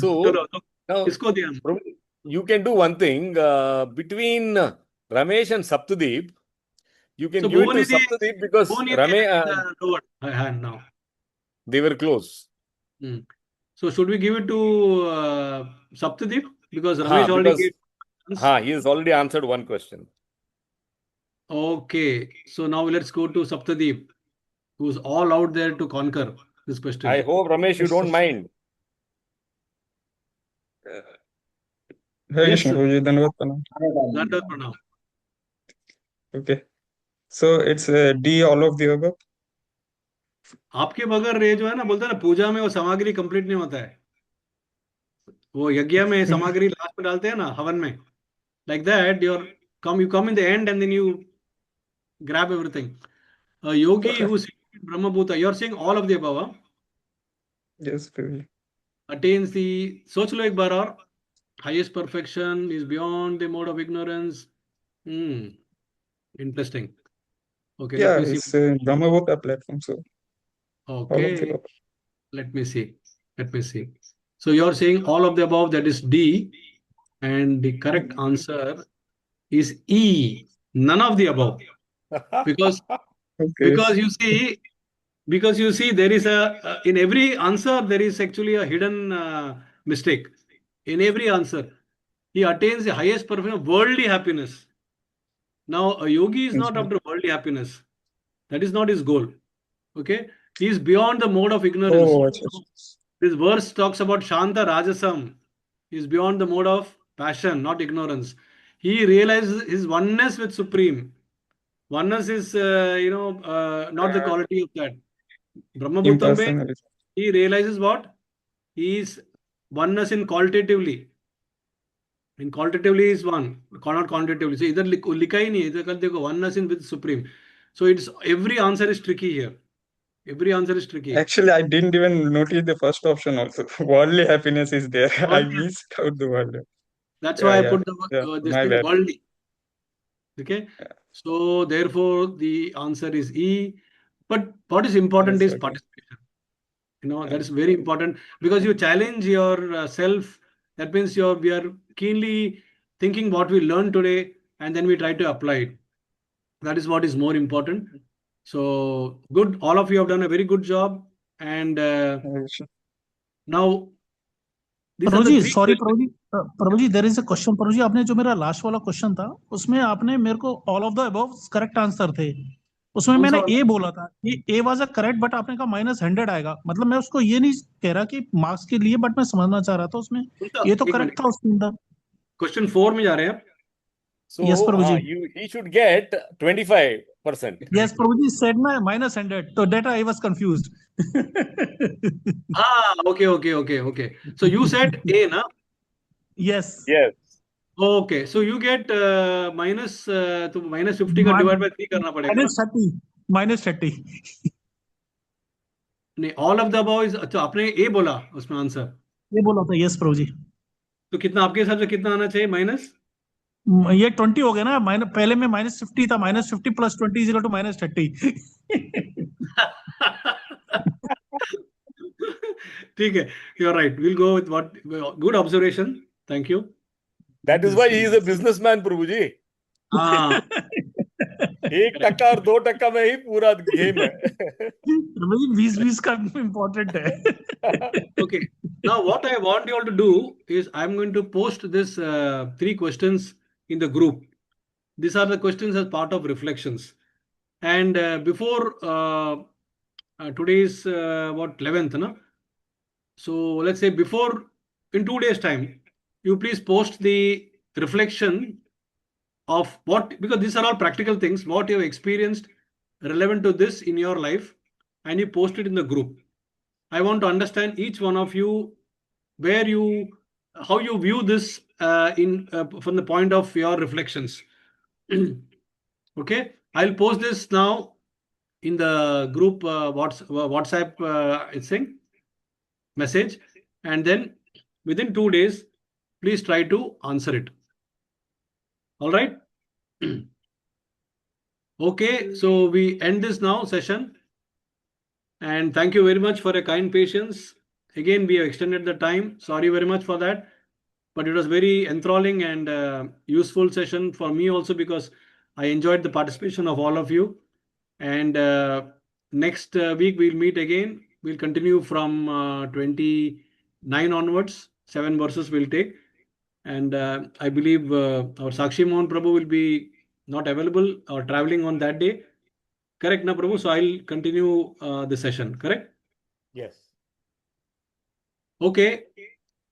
So चलो तो now इसको दिया. Prabhu, you can do one thing between Ramesh and Saptadeep. You can So give it to Bhuvanidhi Saptadeep because Ramesh lowered her hand now. they were close. So should we give it to Saptadeep because Ramesh already Because gave answer? he has already answered one question. Okay, so now let's go to Saptadeep, who's all out there to conquer this question. I hope Ramesh you don't mind. Hare Yes, Krishna, sir. Guruji, Dandavat Pranam. Dandavat Pranam. Okay. So it's D, all of the above. आपके बगैर ये जो है ना बोलते हैं ना पूजा में वो सामग्री कंप्लीट नहीं होता है. वो यज्ञ में सामग्री लास्ट में डालते हैं ना हवन में. Like that, you come in the end and then you grab everything. A yogi who's in Brahma Bhuta, you're saying all of the above, huh? Yes, Guruji. Attains the सोच लो एक बार और highest perfection is beyond the mode of ignorance. Interesting. Okay, Yeah, let me see. it's Brahmavota platform. So all of the Okay, above. let me see. Let me see. So you're saying all of the above, that is D, and the correct answer is E, none of the above. Because Okay. you see there is a in every answer there is actually a hidden mistake. In every answer, he attains the highest perfection of worldly happiness. Now, a yogi is not Okay. after worldly happiness. That is not his goal. Okay? He is beyond the mode of ignorance. Oh, achha, achha. This verse talks about Shanta Rajasam. He is beyond the mode of passion, not ignorance. He realizes his oneness with Supreme. Oneness is, not the quality of that. Brahma Bhutam mein, Impersonalism. he realizes what? He is oneness in qualitatively. In qualitatively is one, not quantitatively. So इधर लिखा ही नहीं है. इधर कल देखो oneness in with supreme. So it's every answer is tricky here. Every answer is tricky. Actually, I didn't even notice the first option also. Worldly happiness is there. I missed out the word. That's Yeah, why I yeah. put Yeah, this my thing bad. worldly. Okay. Yeah. So therefore the answer is E. But what is important Yes, is okay. participation. That Yeah. is very important because you challenge your self. That means we are keenly thinking what we learned today. and then we try to apply it. That is what is more important. So good. All of you have done a very good job. And now these are the Prabhu ji, three sorry questions. Prabhu ji, there is a question Prabhu ji, आपने जो मेरा last वाला question था उसमें आपने मेरे को all of the above correct answer थे, उसमें कौन सा मैंने वाला? ए बोला था कि ए वाज अ करेक्ट, बट आपने कहा -100 आएगा, मतलब मैं उसको ये नहीं कह रहा कि मार्क्स के लिए, बट मैं समझना चाह रहा था उसमें कौन सा? ये तो एक करेक्ट मिनट, था उसके अंदर। क्वेश्चन 4 में जा रहे हैं आप? Yes So Prabhu ji, he should get 25%. Yes Prabhu ji said ना -100, तो that I was confused. Okay. So you said A, na? Yes, Yes. Okay. So you get तो -50 का डिवाइड बाय 3 करना पड़ेगा ना? -30 नहीं, all of the above is, अच्छा आपने ए बोला उसमें आंसर, ये बोला था। यस प्रभु जी, तो कितना आपके हिसाब से कितना आना चाहिए माइनस? ये 20 हो गया ना, पहले में -50 था, -50 + 20 = -30। ठीक है, you are right, will go with what, good observation, thank you. That is why he is a businessman, Prabhuji. हाँ, 1% और 2% में ही पूरा गेम है। 20 का इम्पोर्टेंट है। okay. Now what I want you all to do is I'm going to post this 3 questions in the group. These are the questions as part of reflections. And before today's what 11th, na? So let's say before, in 2 days time, you please post the reflection of what, because these are all practical things, what you have experienced relevant to this in your life, and you post it in the group. I want to understand each one of you where you, how you view this from the point of your reflections. Okay, I'll post this now in the group WhatsApp it's saying message, and then within 2 days please try to answer it. All right. Okay, so we end this now session, and thank you very much for your kind patience. Again, we have extended the time, sorry very much for that, but it was very enthralling and useful session for me also, because I enjoyed the participation of all of you. And next week we'll meet again. We'll continue from 29 onwards. 7 verses we'll take, and I believe our Sakshi Mohan Prabhu will be not available or traveling on that day. Correct, na Prabhu? So I'll continue the session. Correct? Yes. Okay.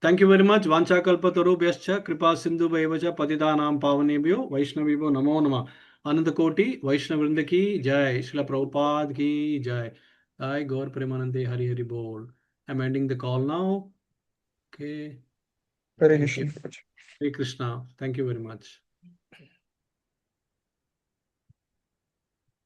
Thank you very much. Vancha kalpatarubhyascha kripa sindhu bhaivacha patitanam pavanebhyo Vaishnavibhyo namo namah. Ananda Koti Vaishnavrinda ki jai. Srila Prabhupada ki jai. Jai Gaur Premanande Hari Hari Bol. I'm ending the call now. Okay. Hare Thank you. Krishna. Hare Krishna. Thank you very much.